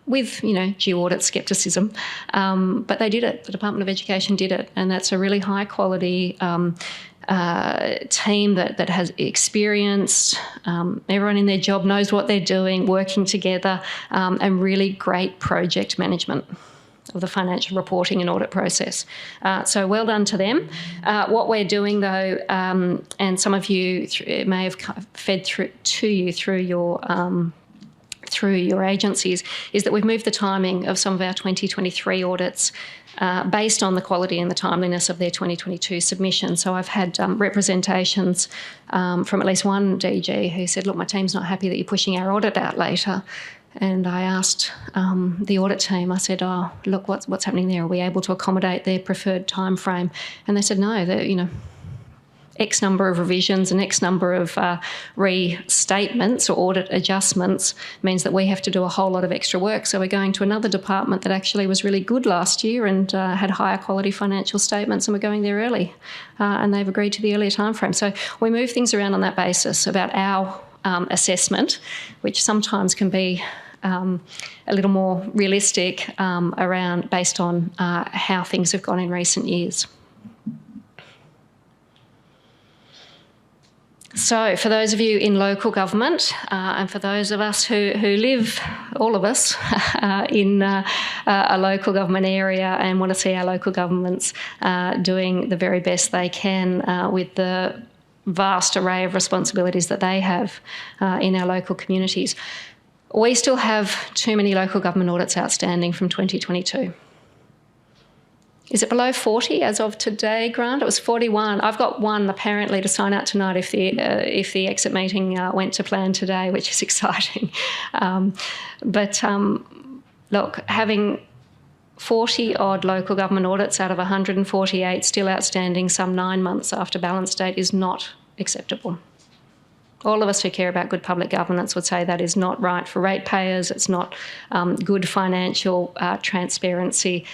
[SPEAKER 1] With, due audit scepticism. But they did it. The Department of Education did it. And that's a really high quality team that has experience. Everyone in their job knows what they're doing, working together, and really great project management of the financial reporting and audit process. So well done to them. What we're doing though, and some of you may have fed through to you through your agencies, is that we've moved the timing of some of our 2023 audits based on the quality and the timeliness of their 2022 submission. So I've had representations from at least one DG who said, look, my team's not happy that you're pushing our audit out later. And I asked the audit team, I said, look, what's happening there? Are we able to accommodate their preferred time frame? And they said, no, X number of revisions and X number of restatements or audit adjustments means that we have to do a whole lot of extra work. So we're going to another department that actually was really good last year and had higher quality financial statements, and we're going there early. And they've agreed to the earlier time frame. So we move things around on that basis about our assessment, which sometimes can be a little more realistic based on how things have gone in recent years. So for those of you in local government and for those of us who live, all of us, in a local government area and want to see our local governments doing the very best they can with the vast array of responsibilities that they have in our local communities, we still have too many local government audits outstanding from 2022. is it below 40 as of today, Grant? It was 41. I've got one apparently to sign out tonight if the exit meeting went to plan today, which is exciting. Look, having 40-odd local government audits out of 148 still outstanding some 9 months after balance date is not acceptable. All of us who care about good public governance would say that is not right for ratepayers. It's not good financial transparency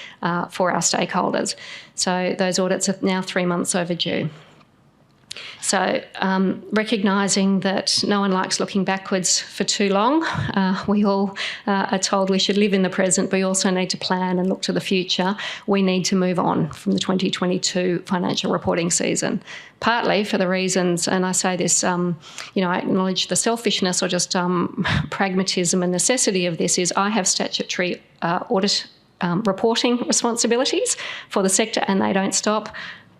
[SPEAKER 1] for our stakeholders. So those audits are now 3 months overdue. So recognising that no one likes looking backwards for too long, we all are told we should live in the present, but we also need to plan and look to the future. We need to move on from the 2022 financial reporting season, partly for the reasons, and I say this, I acknowledge the selfishness or just pragmatism and necessity of this, is I have statutory audit reporting responsibilities for the sector, and they don't stop.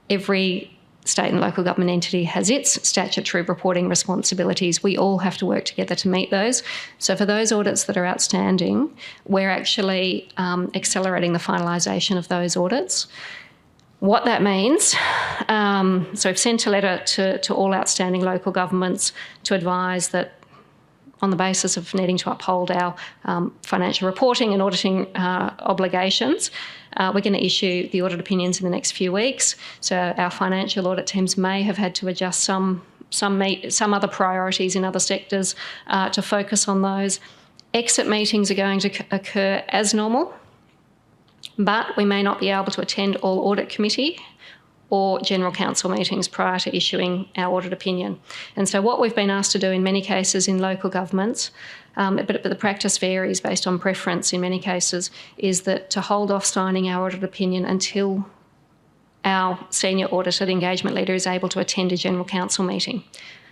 [SPEAKER 1] Every state and local government entity has its statutory reporting responsibilities. We all have to work together to meet those. So for those audits that are outstanding, we're actually accelerating the finalisation of those audits. What that means, so we've sent a letter to all outstanding local governments to advise that on the basis of needing to uphold our financial reporting and auditing obligations, we're going to issue the audit opinions in the next few weeks. So our financial audit teams may have had to adjust some other priorities in other sectors to focus on those. Exit meetings are going to occur as normal, but we may not be able to attend all audit committee or general council meetings prior to issuing our audit opinion. And so what we've been asked to do in many cases in local governments, but the practice varies based on preference in many cases, is that to hold off signing our audit opinion until our senior auditor, the engagement leader, is able to attend a general council meeting.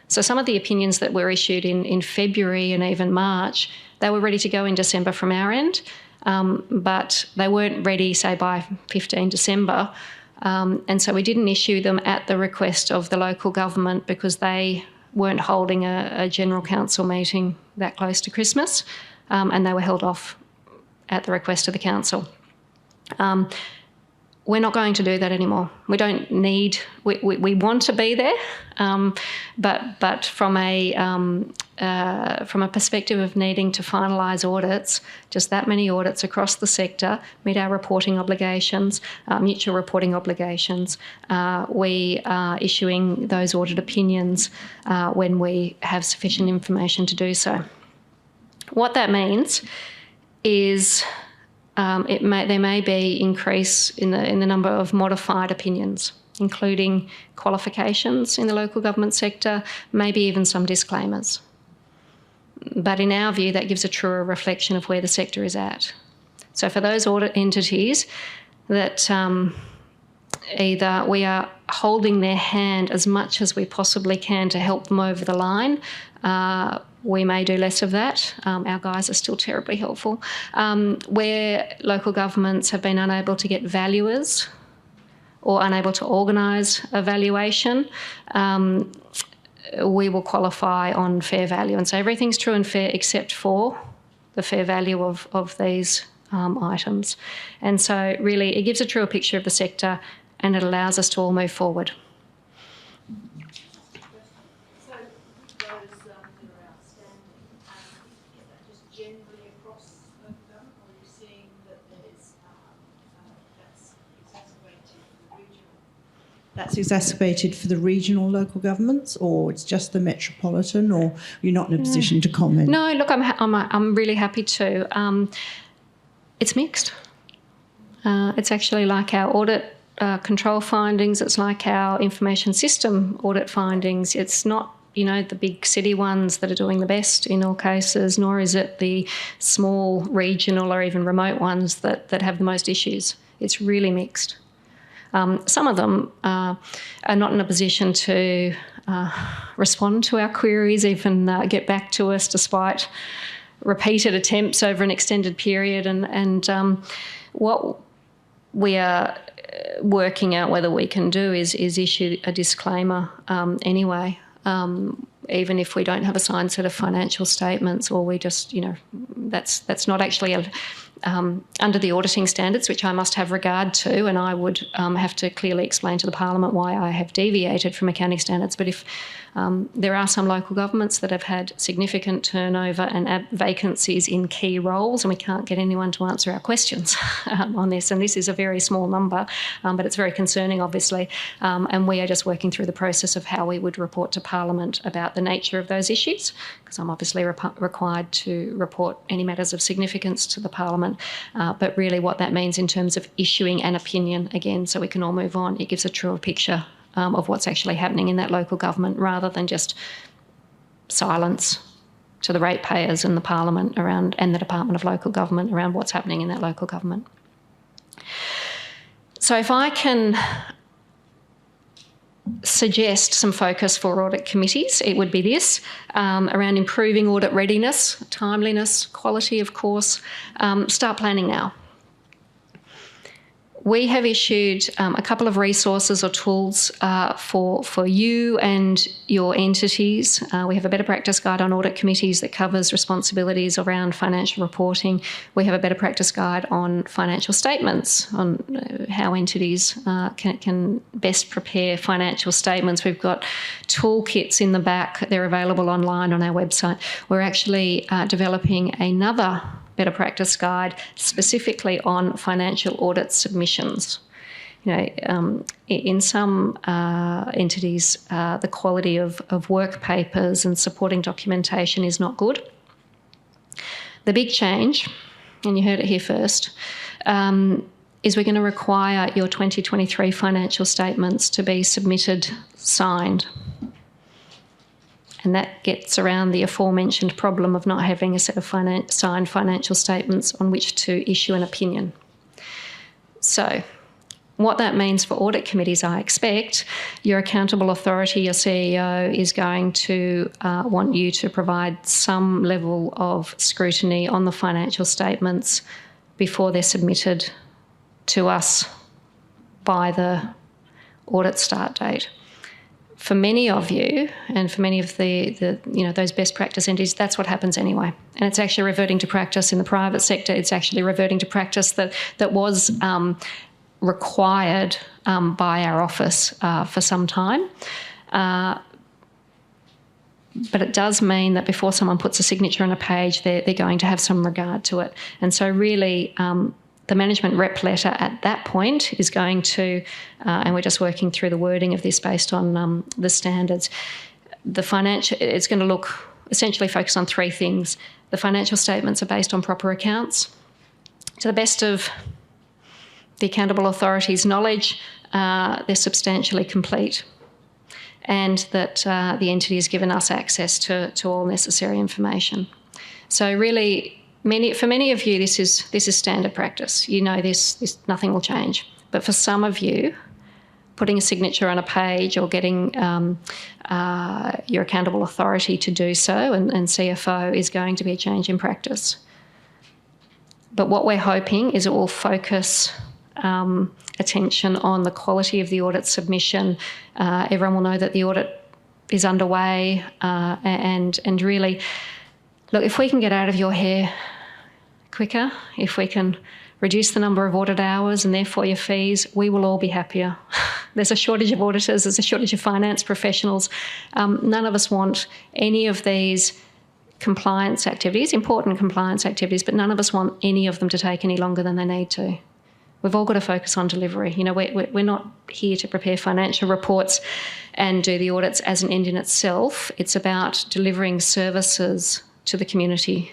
[SPEAKER 1] So some of the opinions that were issued in February and even March, they were ready to go in December from our end, but they weren't ready, say, by 15 December. And so we didn't issue them at the request of the local government because they weren't holding a general council meeting that close to Christmas, and they were held off at the request of the council. We're not going to do that anymore. We don't need, we want to be there, but from a perspective of needing to finalise audits, just that many audits across the sector, meet our reporting obligations, mutual reporting obligations, we are issuing those audit opinions when we have sufficient information to do so. What that means is there may be increase in the number of modified opinions, including qualifications in the local government sector, maybe even some disclaimers. But in our view, that gives a truer reflection of where the sector is at. So for those audit entities that either we are holding their hand as much as we possibly can to help them over the line, we may do less of that. Our guys are still terribly helpful. Where local governments have been unable to get valuers or unable to organise a valuation, we will qualify on fair value. And so everything's true and fair except for the fair value of these items. And so really it gives a truer picture of the sector and it allows us to all move forward.
[SPEAKER 6] That's exacerbated for the regional local governments, or it's just the metropolitan, or you're not in a position to comment?
[SPEAKER 1] No, look, I'm really happy to. It's mixed. It's actually like our audit control findings. It's like our information system audit findings. It's not, the big city ones that are doing the best in all cases, nor is it the small regional or even remote ones that have the most issues. It's really mixed. Some of them are not in a position to respond to our queries, even get back to us despite repeated attempts over an extended period. And what we are working out whether we can do is issue a disclaimer anyway, even if we don't have a signed set of financial statements, or we just, that's not actually under the auditing standards, which I must have regard to, and I would have to clearly explain to the Parliament why I have deviated from accounting standards. But if there are some local governments that have had significant turnover and vacancies in key roles, and we can't get anyone to answer our questions on this, and this is a very small number, but it's very concerning, obviously, and we are just working through the process of how we would report to Parliament about the nature of those issues, because I'm obviously required to report any matters of significance to the Parliament, but really what that means in terms of issuing an opinion, again, so we can all move on. It gives a truer picture of what's actually happening in that local government, rather than just silence to the ratepayers and the Parliament around, and the Department of Local Government around what's happening in that local government. So if I can suggest some focus for audit committees, it would be this, around improving audit readiness, timeliness, quality, of course. Start planning now. We have issued a couple of resources or tools for you and your entities. We have a better practice guide on audit committees that covers responsibilities around financial reporting. We have a better practice guide on financial statements, on how entities can best prepare financial statements. We've got toolkits in the back. They're available online on our website. We're actually developing another better practice guide specifically on financial audit submissions. In some entities, the quality of work papers and supporting documentation is not good. The big change, and you heard it here first, is we're going to require your 2023 financial statements to be submitted signed. And that gets around the aforementioned problem of not having a set of signed financial statements on which to issue an opinion. So what that means for audit committees, I expect, your accountable authority, your CEO, is going to want you to provide some level of scrutiny on the financial statements before they're submitted to us by the audit start date. For many of you, and for many of the those best practice entities, that's what happens anyway. And it's actually reverting to practice in the private sector. It's actually reverting to practice that was required by our office for some time. But it does mean that before someone puts a signature on a page, they're going to have some regard to it. And so really, the management rep letter at that point is going to, and we're just working through the wording of this based on the standards, it's going to look, essentially focus on three things. The financial statements are based on proper accounts. To the best of the accountable authority's knowledge, they're substantially complete, and that the entity has given us access to all necessary information. So really, for many of you, this is standard practice. You know this, nothing will change. But for some of you, putting a signature on a page or getting your accountable authority to do so, and CFO, is going to be a change in practice. But what we're hoping is it will focus attention on the quality of the audit submission. Everyone will know that the audit is underway, and really, look, if we can get out of your hair quicker, if we can reduce the number of audit hours and therefore your fees, we will all be happier. There's a shortage of auditors, there's a shortage of finance professionals. None of us want any of these compliance activities, important compliance activities, but none of us want any of them to take any longer than they need to. We've all got to focus on delivery. We're not here to prepare financial reports and do the audits as an end in itself. It's about delivering services to the community.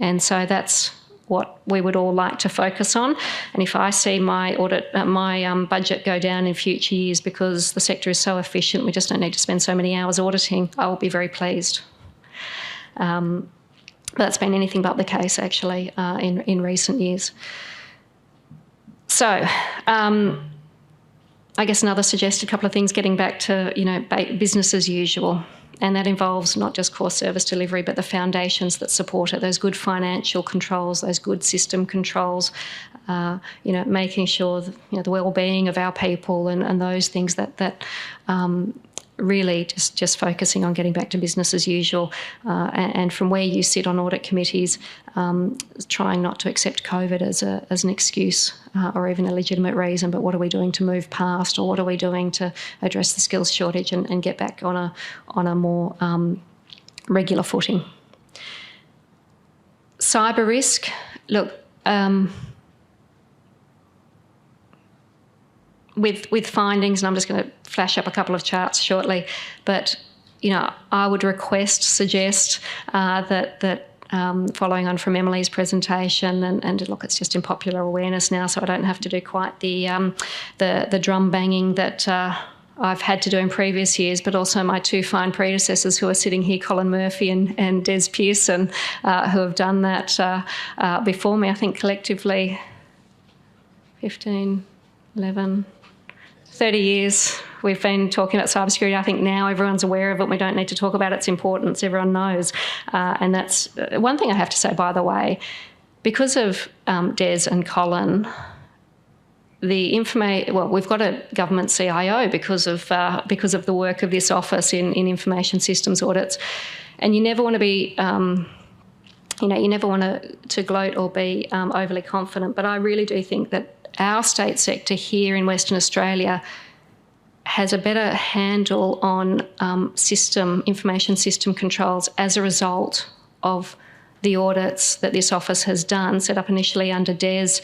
[SPEAKER 1] And so that's what we would all like to focus on. And if I see my budget go down in future years because the sector is so efficient, we just don't need to spend so many hours auditing, I will be very pleased. But that's been anything but the case, actually, in recent years. So I guess another suggested couple of things, getting back to business as usual. And that involves not just core service delivery, but the foundations that support it, those good financial controls, those good system controls, making sure that, the well-being of our people and those things that really just focusing on getting back to business as usual, and from where you sit on audit committees, trying not to accept COVID as an excuse or even a legitimate reason, but what are we doing to move past, or what are we doing to address the skills shortage and get back on a more regular footing. Cyber risk, look, with findings, and I'm just going to flash up a couple of charts shortly, but I would suggest that following on from Emily's presentation, and look, it's just in popular awareness now, so I don't have to do quite the drum banging that I've had to do in previous years, but also my two fine predecessors who are sitting here, Colin Murphy and Des Pearson, who have done that before me. I think collectively 15, 11, 30 years we've been talking about cybersecurity. I think now everyone's aware of it. We don't need to talk about its importance. Everyone knows. And that's one thing I have to say, by the way, because of Des and Colin, we've got a government CIO because of the work of this office in information systems audits. And you never want to be you never want to gloat or be overly confident, but I really do think that our state sector here in Western Australia has a better handle on information system controls as a result of the audits that this office has done, set up initially under Des,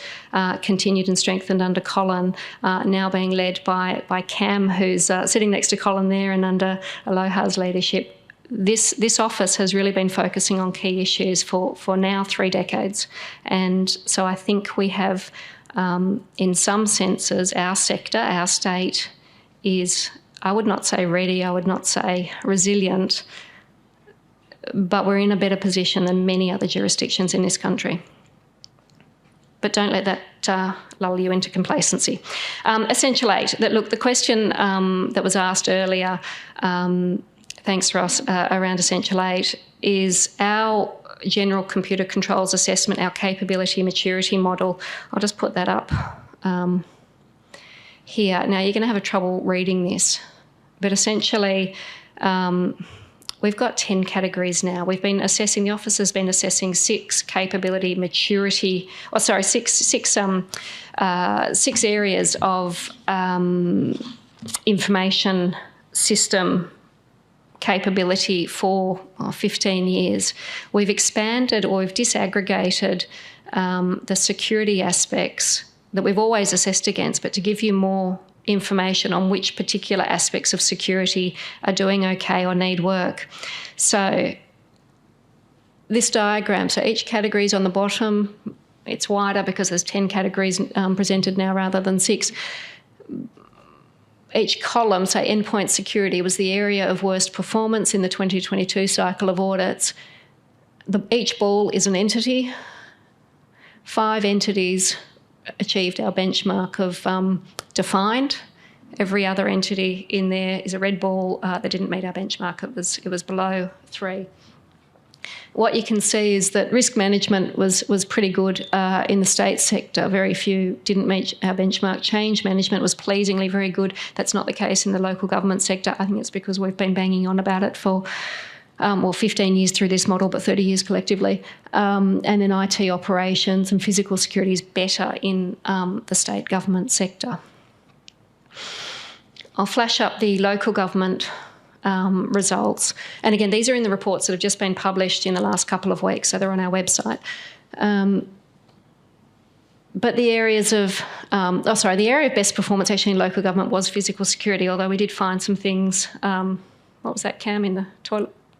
[SPEAKER 1] continued and strengthened under Colin, now being led by Cam, who's sitting next to Colin there, and under Aloha's leadership. This office has really been focusing on key issues for now 3 decades. And so I think we have, in some senses, our sector, our state is, I would not say ready, I would not say resilient, but we're in a better position than many other jurisdictions in this country. But don't let that lull you into complacency. Essential 8, the question that was asked earlier, thanks Ross, around Essential 8 is our general computer controls assessment, our capability maturity model. I'll just put that up here. Now, you're going to have trouble reading this, but essentially we've got 10 categories now. We've been assessing, the office has been assessing 6 capability maturity, six areas of information system capability for 15 years. We've expanded, or we've disaggregated the security aspects that we've always assessed against, but to give you more information on which particular aspects of security are doing okay or need work. So this diagram, so each category is on the bottom. It's wider because there's 10 categories presented now rather than 6. Each column, so endpoint security, was the area of worst performance in the 2022 cycle of audits. Each ball is an entity. 5 entities achieved our benchmark of defined. Every other entity in there is a red ball that didn't meet our benchmark. It was below 3. What you can see is that risk management was pretty good in the state sector. Very few didn't meet our benchmark. Change management was pleasingly very good. That's not the case in the local government sector. I think it's because we've been banging on about it for 15 years through this model, but 30 years collectively. And then IT operations and physical security is better in the state government sector. I'll flash up the local government results. And again, these are in the reports that have just been published in the last couple of weeks, so they're on our website. But the areas of, the area of best performance actually in local government was physical security, although we did find some things, what was that, Cam, in the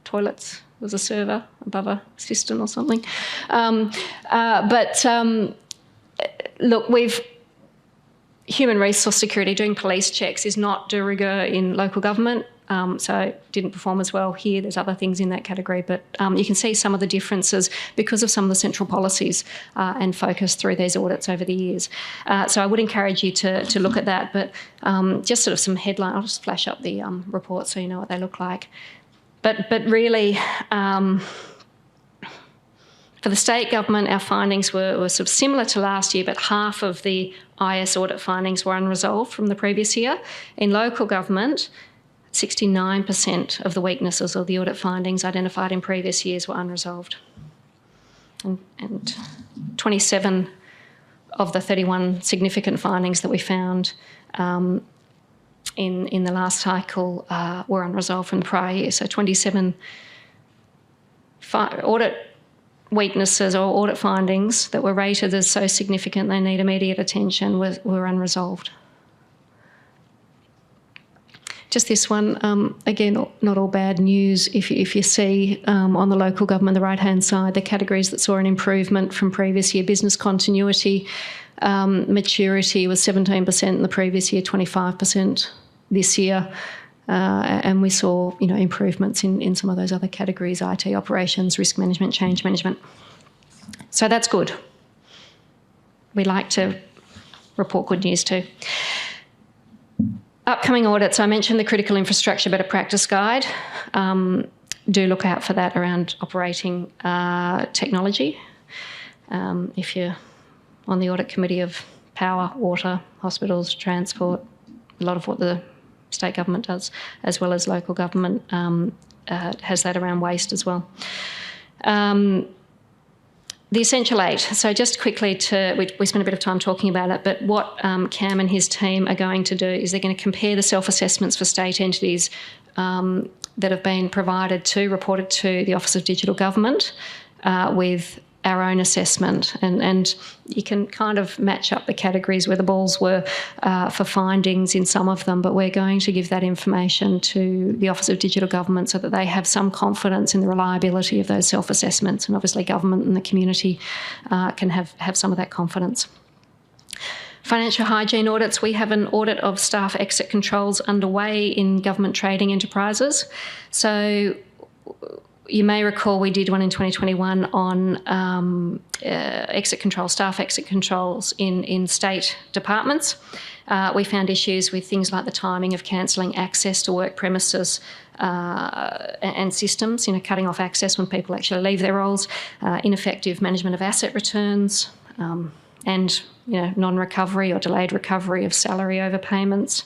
[SPEAKER 1] toilets? Was a server above a cistern or something. Look, human resource security, doing police checks is not de rigueur in local government, so didn't perform as well here. There's other things in that category, but you can see some of the differences because of some of the central policies and focus through these audits over the years. So I would encourage you to look at that, but just sort of some headline. I'll just flash up the report so you know what they look like. But really, for the state government, our findings were sort of similar to last year, but half of the IS audit findings were unresolved from the previous year. In local government, 69% of the weaknesses or the audit findings identified in previous years were unresolved. And 27 of the 31 significant findings that we found in the last cycle were unresolved from the prior year. So 27 audit weaknesses or audit findings that were rated as so significant they need immediate attention were unresolved. Just this one, again, not all bad news. If you see on the local government, the right-hand side, the categories that saw an improvement from previous year, business continuity, maturity was 17% in the previous year, 25% this year. And we saw, improvements in some of those other categories, IT operations, risk management, change management. So that's good. We like to report good news too. Upcoming audits, I mentioned the Critical Infrastructure Better Practice Guide. Do look out for that around operating technology. If you're on the audit committee of power, water, hospitals, transport, a lot of what the state government does, as well as local government, has that around waste as well. The Essential 8. So just quickly we spent a bit of time talking about it, but what Cam and his team are going to do is they're going to compare the self-assessments for state entities that have been reported to the Office of Digital Government with our own assessment, and you can kind of match up the categories where the balls were for findings in some of them, but we're going to give that information to the Office of Digital Government so that they have some confidence in the reliability of those self-assessments, and obviously government and the community can have some of that confidence. Financial hygiene audits. We have an audit of staff exit controls underway in government trading enterprises. So you may recall we did one in 2021 on staff exit controls in state departments. We found issues with things like the timing of cancelling access to work premises and systems, cutting off access when people actually leave their roles, ineffective management of asset returns, and non-recovery or delayed recovery of salary overpayments.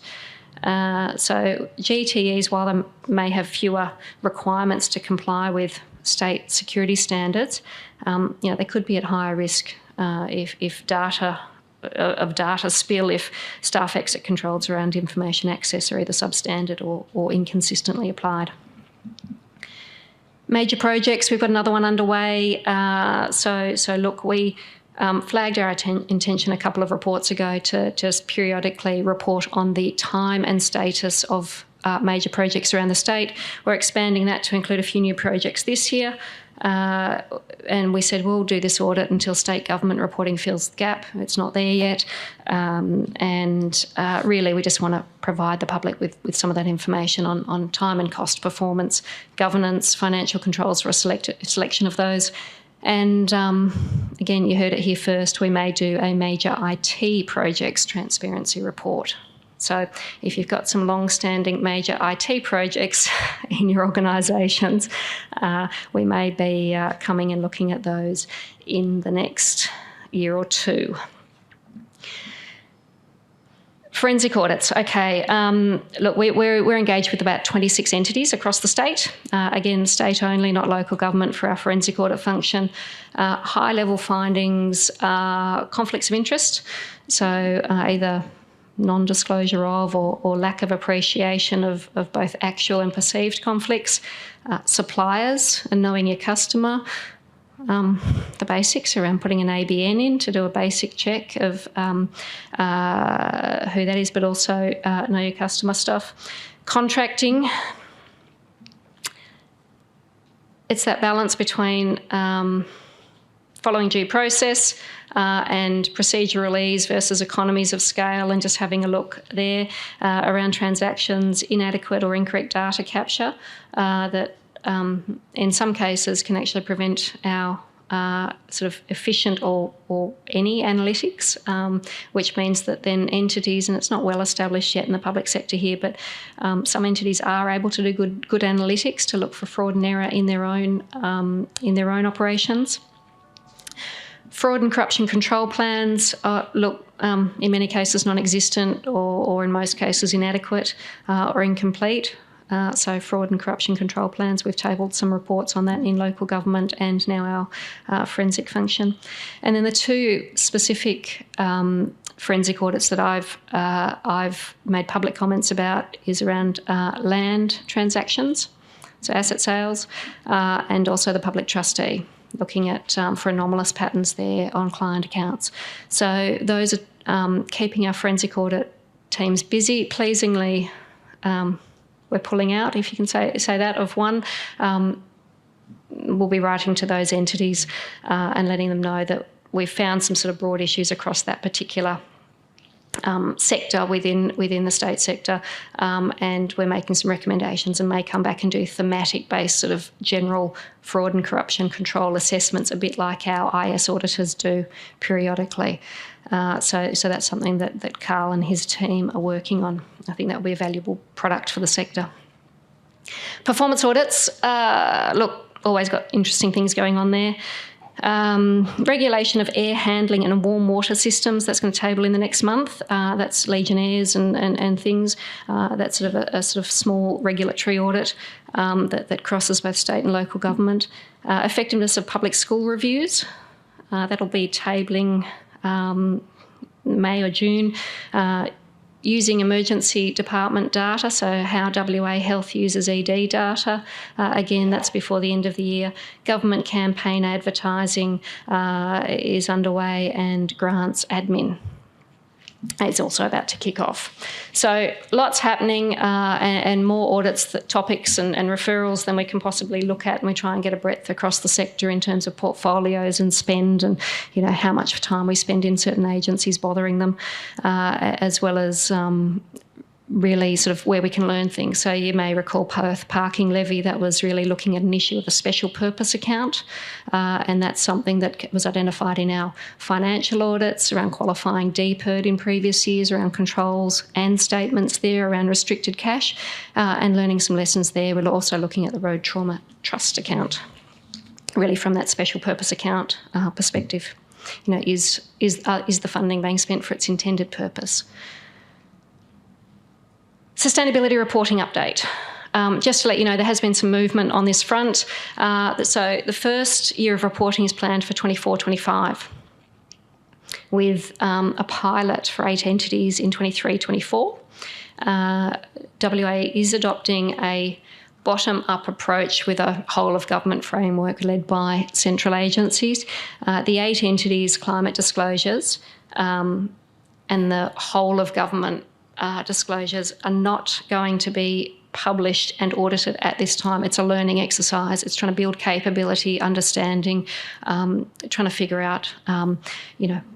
[SPEAKER 1] So GTEs, while they may have fewer requirements to comply with state security standards, they could be at higher risk if data spill, if staff exit controls around information access are either substandard or inconsistently applied. Major projects, we've got another one underway. So look, we flagged our intention a couple of reports ago to just periodically report on the time and status of major projects around the state. We're expanding that to include a few new projects this year. And we said we'll do this audit until state government reporting fills the gap. It's not there yet. Really we just want to provide the public with some of that information on time and cost performance, governance, financial controls for a selection of those. And again, you heard it here first, we may do a major IT projects transparency report. So if you've got some long-standing major IT projects in your organisations, we may be coming and looking at those in the next year or two. Forensic audits. Okay, look, we're engaged with about 26 entities across the state. Again, state only, not local government for our forensic audit function. High-level findings, conflicts of interest, so either non-disclosure of or lack of appreciation of both actual and perceived conflicts, suppliers and knowing your customer, the basics around putting an ABN in to do a basic check of who that is, but also know your customer stuff. Contracting, it's that balance between following due process and procedural ease versus economies of scale, and just having a look there around transactions, inadequate or incorrect data capture that in some cases can actually prevent our sort of efficient or any analytics, which means that then entities, and it's not well established yet in the public sector here, but some entities are able to do good analytics to look for fraud and error in their own operations. Fraud and corruption control plans look in many cases non-existent or in most cases inadequate or incomplete. So fraud and corruption control plans, we've tabled some reports on that in local government and now our forensic function. And then the two specific forensic audits that I've made public comments about is around land transactions, so asset sales, and also the public trustee, looking at for anomalous patterns there on client accounts. So those are keeping our forensic audit teams busy. Pleasingly, we're pulling out, if you can say that, of one. We'll be writing to those entities and letting them know that we've found some sort of broad issues across that particular sector within the state sector, and we're making some recommendations and may come back and do thematic-based sort of general fraud and corruption control assessments, a bit like our IS auditors do periodically. So that's something that Carl and his team are working on. I think that will be a valuable product for the sector. Performance audits, always got interesting things going on there. Regulation of air handling and warm water systems, that's going to table in the next month. That's Legionnaires and things. That's sort of a sort of small regulatory audit that crosses both state and local government. Effectiveness of public school reviews, that'll be tabling May or June. Using emergency department data, so how WA Health uses ED data. Again, that's before the end of the year. Government campaign advertising is underway, and grants admin is also about to kick off. So lots happening and more audits, topics and referrals than we can possibly look at, and we try and get a breadth across the sector in terms of portfolios and spend and, how much time we spend in certain agencies bothering them, as well as really sort of where we can learn things. So you may recall Perth parking levy, that was really looking at an issue of a special purpose account, and that's something that was identified in our financial audits around qualifying DPIRD in previous years, around controls and statements there around restricted cash, and learning some lessons there. We're also looking at the road trauma trust account, really from that special purpose account perspective. Is the funding being spent for its intended purpose? Sustainability reporting update. Just to let you know, there has been some movement on this front. So the first year of reporting is planned for 24-25, with a pilot for 8 entities in 23-24. WA is adopting a bottom-up approach with a whole-of-government framework led by central agencies. The 8 entities' climate disclosures and the whole-of-government disclosures are not going to be published and audited at this time. It's a learning exercise. It's trying to build capability, understanding, trying to figure out,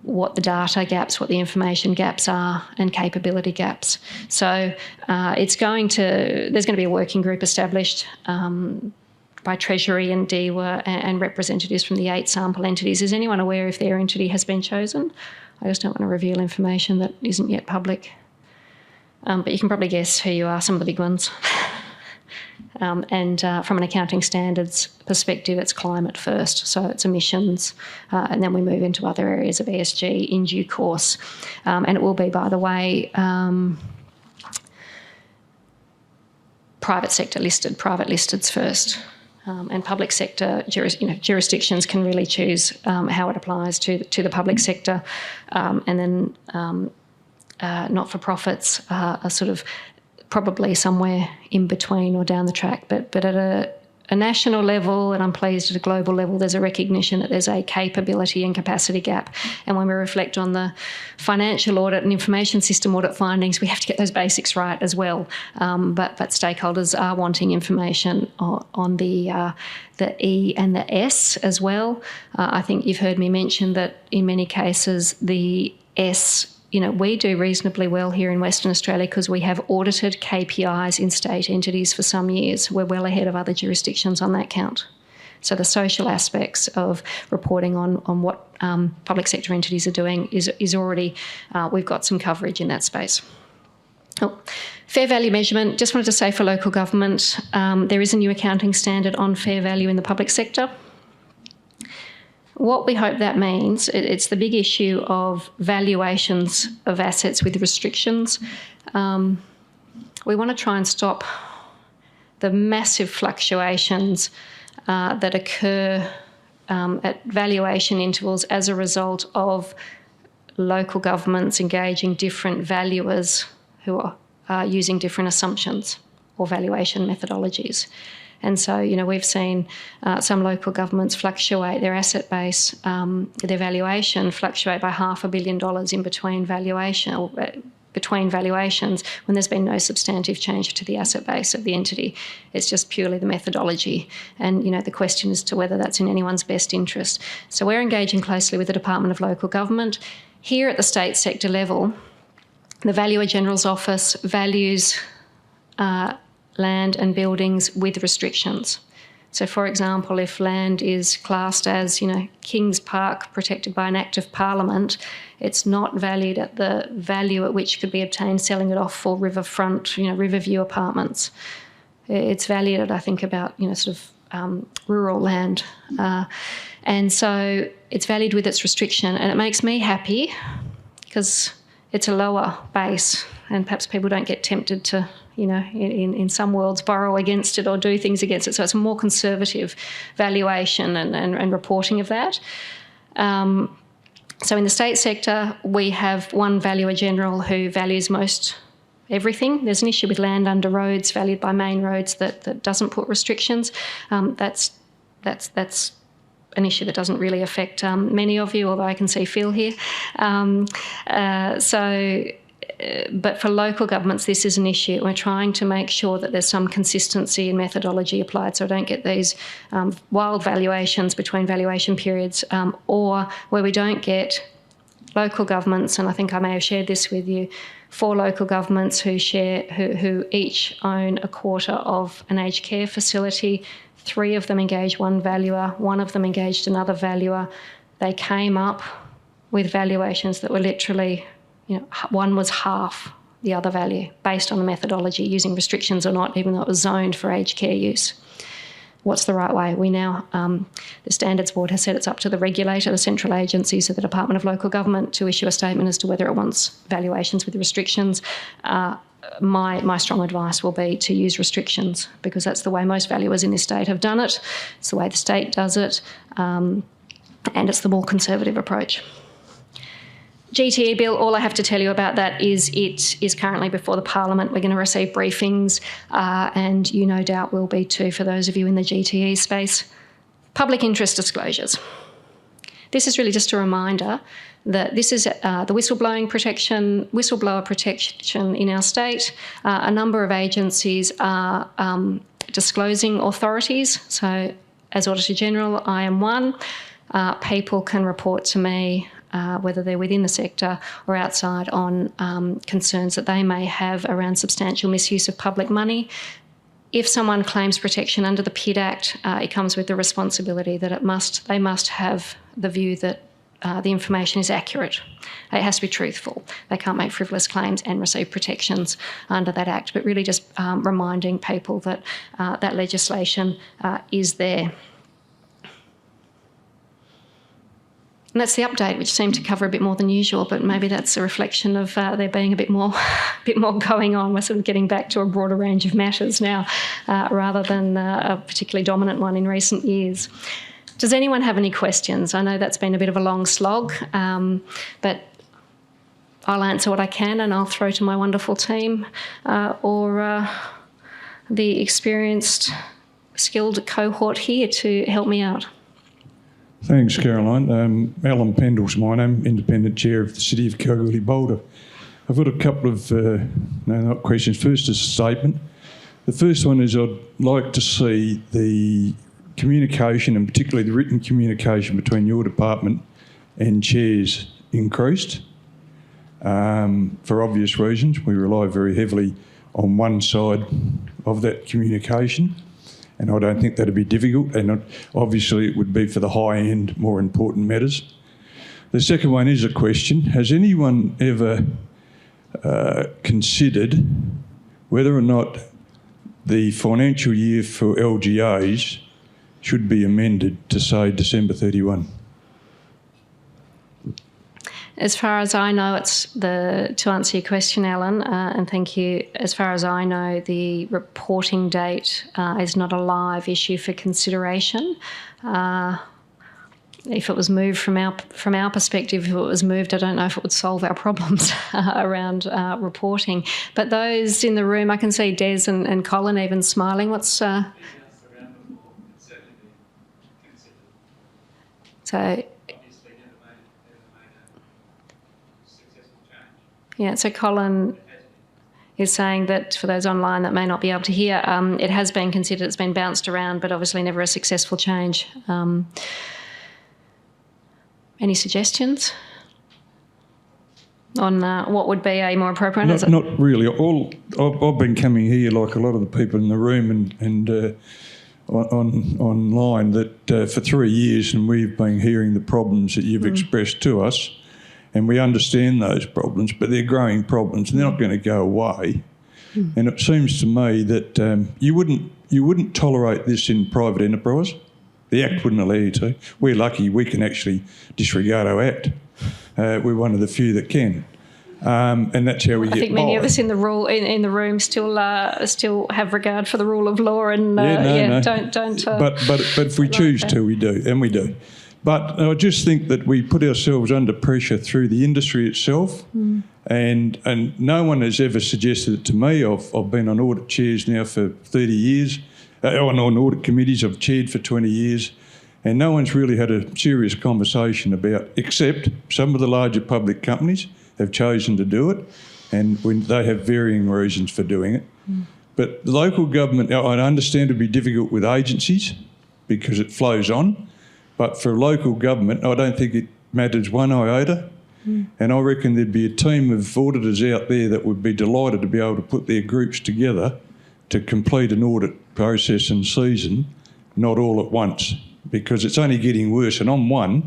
[SPEAKER 1] what the data gaps, what the information gaps are, and capability gaps. So there's going to be a working group established by Treasury and DEWA and representatives from the 8 sample entities. Is anyone aware if their entity has been chosen? I just don't want to reveal information that isn't yet public. But you can probably guess who you are, some of the big ones. And from an accounting standards perspective, it's climate first, so it's emissions, and then we move into other areas of ESG in due course. And it will be, by the way, private listeds first. And public sector jurisdictions can really choose how it applies to the public sector, and then not-for-profits are sort of probably somewhere in between or down the track. But at a national level, and I'm pleased at a global level, there's a recognition that there's a capability and capacity gap. And when we reflect on the financial audit and information system audit findings, we have to get those basics right as well. But stakeholders are wanting information on the E and the S as well. I think you've heard me mention that in many cases the S, we do reasonably well here in Western Australia because we have audited KPIs in state entities for some years. We're well ahead of other jurisdictions on that count. So the social aspects of reporting on what public sector entities are doing is already, we've got some coverage in that space. Fair value measurement, just wanted to say for local government, there is a new accounting standard on fair value in the public sector. What we hope that means, it's the big issue of valuations of assets with restrictions. We want to try and stop the massive fluctuations that occur at valuation intervals as a result of local governments engaging different valuers who are using different assumptions or valuation methodologies. And so, we've seen some local governments fluctuate their asset base, their valuation fluctuate by $500 million in between valuations when there's been no substantive change to the asset base of the entity. It's just purely the methodology. And, the question as to whether that's in anyone's best interest. So we're engaging closely with the Department of Local Government. Here at the state sector level, the Valuer General's Office values land and buildings with restrictions. So, for example, if land is classed as, Kings Park protected by an Act of Parliament, it's not valued at the value at which could be obtained selling it off for riverfront, riverview apartments. It's valued at, I think, about, rural land. And so it's valued with its restriction, and it makes me happy because it's a lower base and perhaps people don't get tempted to, in some worlds borrow against it or do things against it. So it's a more conservative valuation and reporting of that. So in the state sector, we have one Valuer General who values most everything. There's an issue with land under roads valued by main roads that doesn't put restrictions. That's an issue that doesn't really affect many of you, although I can see Phil here. But for local governments, this is an issue. We're trying to make sure that there's some consistency in methodology applied so I don't get these wild valuations between valuation periods or where we don't get local governments, and I think I may have shared this with you, 4 local governments who each own a quarter of an aged care facility. 3 of them engaged one valuer, 1 of them engaged another valuer. They came up with valuations that were literally, one was half the other value based on the methodology, using restrictions or not, even though it was zoned for aged care use. What's the right way? We now, the Standards Board has said it's up to the regulator, the central agency, so the Department of Local Government, to issue a statement as to whether it wants valuations with restrictions. My strong advice will be to use restrictions because that's the way most valuers in this state have done it. It's the way the state does it, and it's the more conservative approach. GTE bill, all I have to tell you about that is it is currently before the Parliament. We're going to receive briefings and you no doubt will be too for those of you in the GTE space. Public interest disclosures. This is really just a reminder that this is the whistleblower protection in our state. A number of agencies are disclosing authorities. So as Auditor General, I am one. People can report to me whether they're within the sector or outside on concerns that they may have around substantial misuse of public money. If someone claims protection under the PID Act, it comes with the responsibility that they must have the view that the information is accurate. It has to be truthful. They can't make frivolous claims and receive protections under that Act, but really just reminding people that that legislation is there. And that's the update, which seemed to cover a bit more than usual, but maybe that's a reflection of there being a bit more going on. We're sort of getting back to a broader range of matters now, rather than a particularly dominant one in recent years. Does anyone have any questions? I know that's been a bit of a long slog, but I'll answer what I can and I'll throw to my wonderful team or the experienced, skilled cohort here to help me out.
[SPEAKER 7] Thanks, Caroline. Alan Pendle's my name, Independent Chair of the City of Kalgoorlie-Boulder. I've got a couple of, not questions. First is a statement. The first one is I'd like to see the communication, and particularly the written communication between your department and chairs, increased. For obvious reasons, we rely very heavily on one side of that communication. And I don't think that'd be difficult, and obviously it would be for the high-end, more important matters. The second one is a question. Has anyone ever considered whether or not the financial year for LGAs should be amended to say December 31?
[SPEAKER 1] As far as I know, to answer your question, Alan, and thank you. As far as I know, the reporting date is not a live issue for consideration. If it was moved from our perspective, if it was moved, I don't know if it would solve our problems around reporting. But those in the room, I can see Des and Colin even smiling. What's so? Yeah, so Colin is saying that for those online that may not be able to hear, it has been considered, it's been bounced around, but obviously never a successful change. Any suggestions on what would be a more appropriate?
[SPEAKER 7] Not really. I've been coming here like a lot of the people in the room and online that for 3 years, and we've been hearing the problems that you've expressed to us. And we understand those problems, but they're growing problems and they're not going to go away. And it seems to me that you wouldn't tolerate this in private enterprise. The Act wouldn't allow you to. We're lucky we can actually disregard our Act. We're one of the few that can. And that's how we get by.
[SPEAKER 1] I think many of us in the room still have regard for the rule of law and don't.
[SPEAKER 7] But if we choose to, we do, and we do. But I just think that we put ourselves under pressure through the industry itself, and no one has ever suggested it to me. I've been on audit chairs now for 30 years, on audit committees I've chaired for 20 years, and no one's really had a serious conversation about, except some of the larger public companies have chosen to do it, and they have varying reasons for doing it. But the local government, I understand, would be difficult with agencies because it flows on. But for local government, I don't think it matters one iota. And I reckon there'd be a team of auditors out there that would be delighted to be able to put their groups together to complete an audit process and season, not all at once, because it's only getting worse. And I'm one,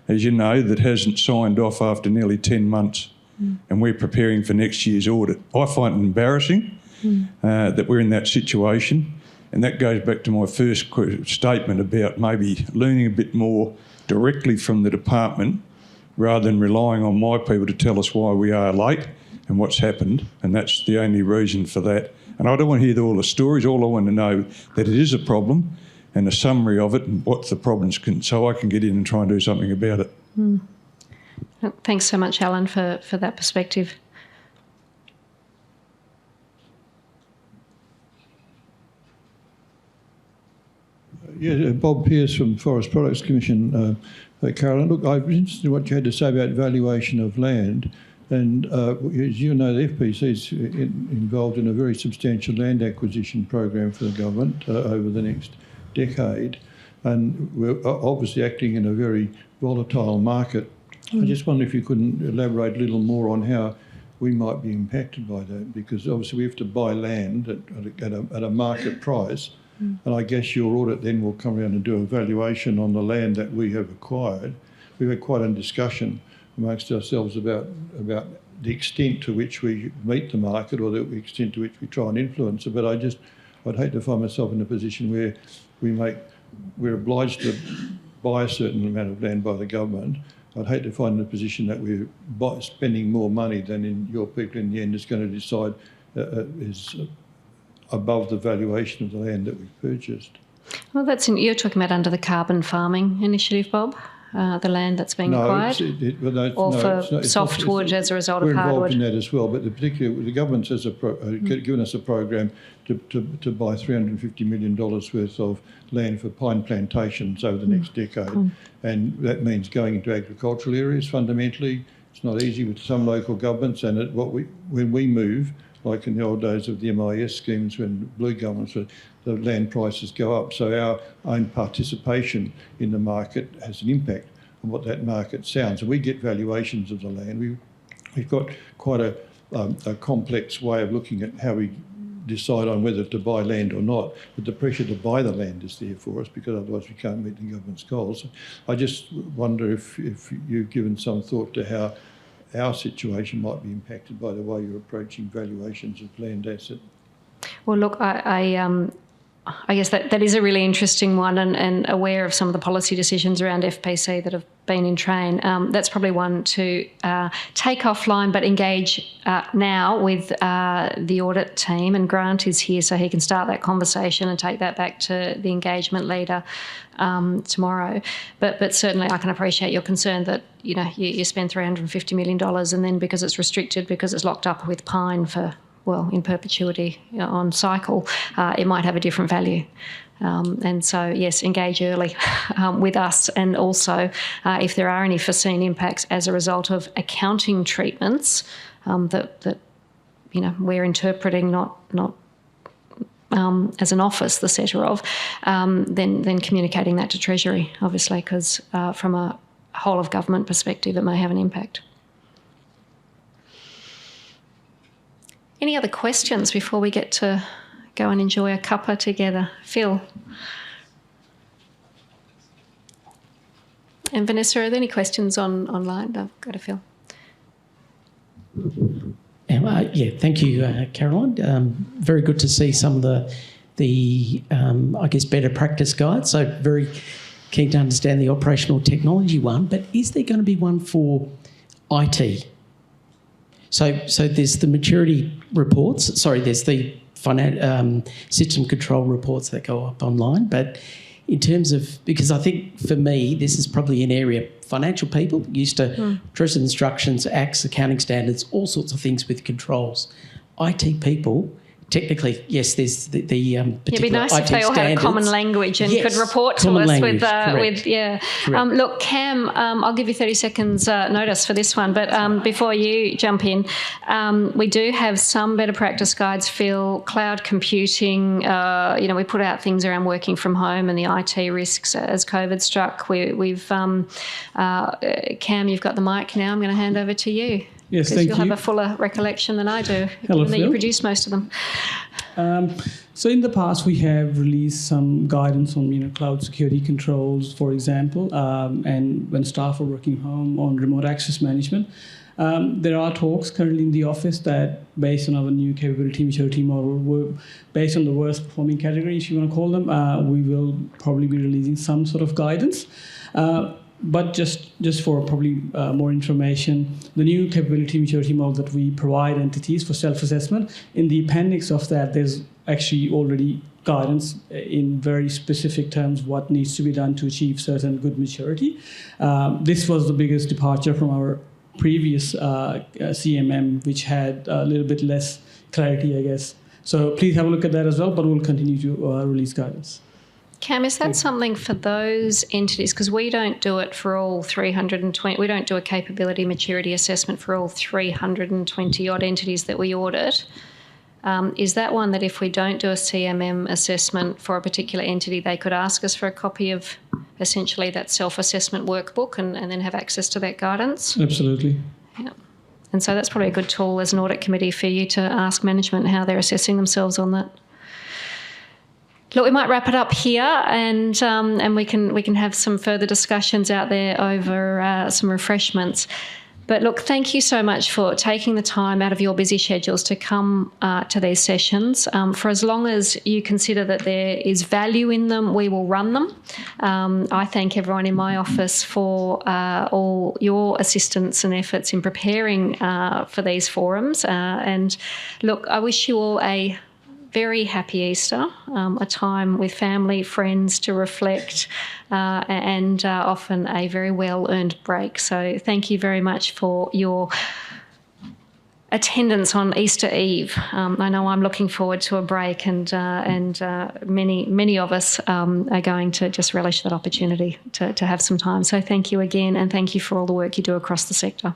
[SPEAKER 7] as you know, that hasn't signed off after nearly 10 months, and we're preparing for next year's audit. I find it embarrassing that we're in that situation. And that goes back to my first statement about maybe learning a bit more directly from the department rather than relying on my people to tell us why we are late and what's happened. And that's the only reason for that. And I don't want to hear all the stories. All I want to know that it is a problem and a summary of it and what the problems so I can get in and try and do something about it.
[SPEAKER 1] Thanks so much, Alan, for that perspective.
[SPEAKER 8] Yeah, Bob Pearce from Forest Products Commission. Caroline, look, I was interested in what you had to say about valuation of land. And as you know, the FPC is involved in a very substantial land acquisition program for the government over the next decade. And we're obviously acting in a very volatile market. I just wonder if you couldn't elaborate a little more on how we might be impacted by that, because obviously we have to buy land at a market price. And I guess your audit then will come around and do a valuation on the land that we have acquired. We've had quite a discussion amongst ourselves about the extent to which we meet the market or the extent to which we try and influence it. But I'd hate to find myself in a position where we're obliged to buy a certain amount of land by the government. I'd hate to find in a position that we're spending more money than your people in the end is going to decide is above the valuation of the land that we've purchased.
[SPEAKER 1] Well, you're talking about under the carbon farming initiative, Bob, the land that's being acquired, softwood as a result of hardwood.
[SPEAKER 8] We're involved in that as well, but the government has given us a program to buy $350 million worth of land for pine plantations over the next decade, and that means going into agricultural areas fundamentally. It's not easy with some local governments, and when we move, like in the old days of the MIS schemes when blue governments, the land prices go up. So our own participation in the market has an impact on what that market sounds. And we get valuations of the land. We've got quite a complex way of looking at how we decide on whether to buy land or not. But the pressure to buy the land is there for us because otherwise we can't meet the government's goals. I just wonder if you've given some thought to how our situation might be impacted by the way you're approaching valuations of land asset.
[SPEAKER 1] Well, look, I I guess that is a really interesting one, and aware of some of the policy decisions around FPC that have been in train. That's probably one to take offline, but engage now with the audit team. And Grant is here, so he can start that conversation and take that back to the engagement leader tomorrow. But certainly I can appreciate your concern that, you spend $350 million and then because it's restricted, because it's locked up with Pine for, in perpetuity on cycle, it might have a different value. And so, yes, engage early with us, and also if there are any foreseen impacts as a result of accounting treatments that we're interpreting not as an office the setter of, then communicating that to Treasury, obviously, because from a whole of government perspective, it may have an impact. Any other questions before we get to go and enjoy a cuppa together? Phil? And Vanessa, are there any questions online? I've got a Phil.
[SPEAKER 9] Thank you, Caroline. Very good to see some of the I guess, better practice guides. So very keen to understand the operational technology one. But is there going to be one for IT? So there's the maturity reports. Sorry, there's the system control reports that go up online. But in terms of, because I think for me, this is probably an area financial people used to trust instructions, acts, accounting standards, all sorts of things with controls. IT people, technically, yes, there's the particular
[SPEAKER 1] it'd be nice
[SPEAKER 9] IT
[SPEAKER 1] if they all had a common language and could report to us with look, Cam, I'll give you 30 seconds notice for this one, but before you jump in, we do have some better practice guides, Phil. Cloud computing, we put out things around working from home and the IT risks as COVID struck. We've Cam, you've got the mic now. I'm going to hand over to you.
[SPEAKER 10] Yes, thank you.
[SPEAKER 1] Because you'll have a fuller recollection than I do,
[SPEAKER 10] Hello,
[SPEAKER 1] given that you
[SPEAKER 10] Phil.
[SPEAKER 1] produced most of them.
[SPEAKER 10] So in the past, we have released some guidance on cloud security controls, for example, and when staff are working home on remote access management. There are talks currently in the office that, based on our new capability maturity model, based on the worst performing category, if you want to call them, we will probably be releasing some sort of guidance. But just for probably more information, the new capability maturity model that we provide entities for self-assessment, in the appendix of that, there's actually already guidance in very specific terms what needs to be done to achieve certain good maturity. This was the biggest departure from our previous CMM, which had a little bit less clarity, I guess. So please have a look at that as well, but we'll continue to release guidance.
[SPEAKER 1] Cam, is that something for those entities? Because we don't do it for all 320. We don't do a capability maturity assessment for all 320 odd entities that we audit. Is that one that if we don't do a CMM assessment for a particular entity, they could ask us for a copy of essentially that self-assessment workbook and then have access to that guidance?
[SPEAKER 10] Absolutely.
[SPEAKER 1] Yeah. And so that's probably a good tool as an audit committee for you to ask management how they're assessing themselves on that. Look, we might wrap it up here, and we can have some further discussions out there over some refreshments. But look, thank you so much for taking the time out of your busy schedules to come to these sessions. For as long as you consider that there is value in them, we will run them. I thank everyone in my office for all your assistance and efforts in preparing for these forums. And look, I wish you all a very happy Easter, a time with family, friends to reflect, and often a very well-earned break. So thank you very much for your attendance on Easter Eve. I know I'm looking forward to a break, and many of us are going to just relish that opportunity to have some time. So thank you again, and thank you for all the work you do across the sector.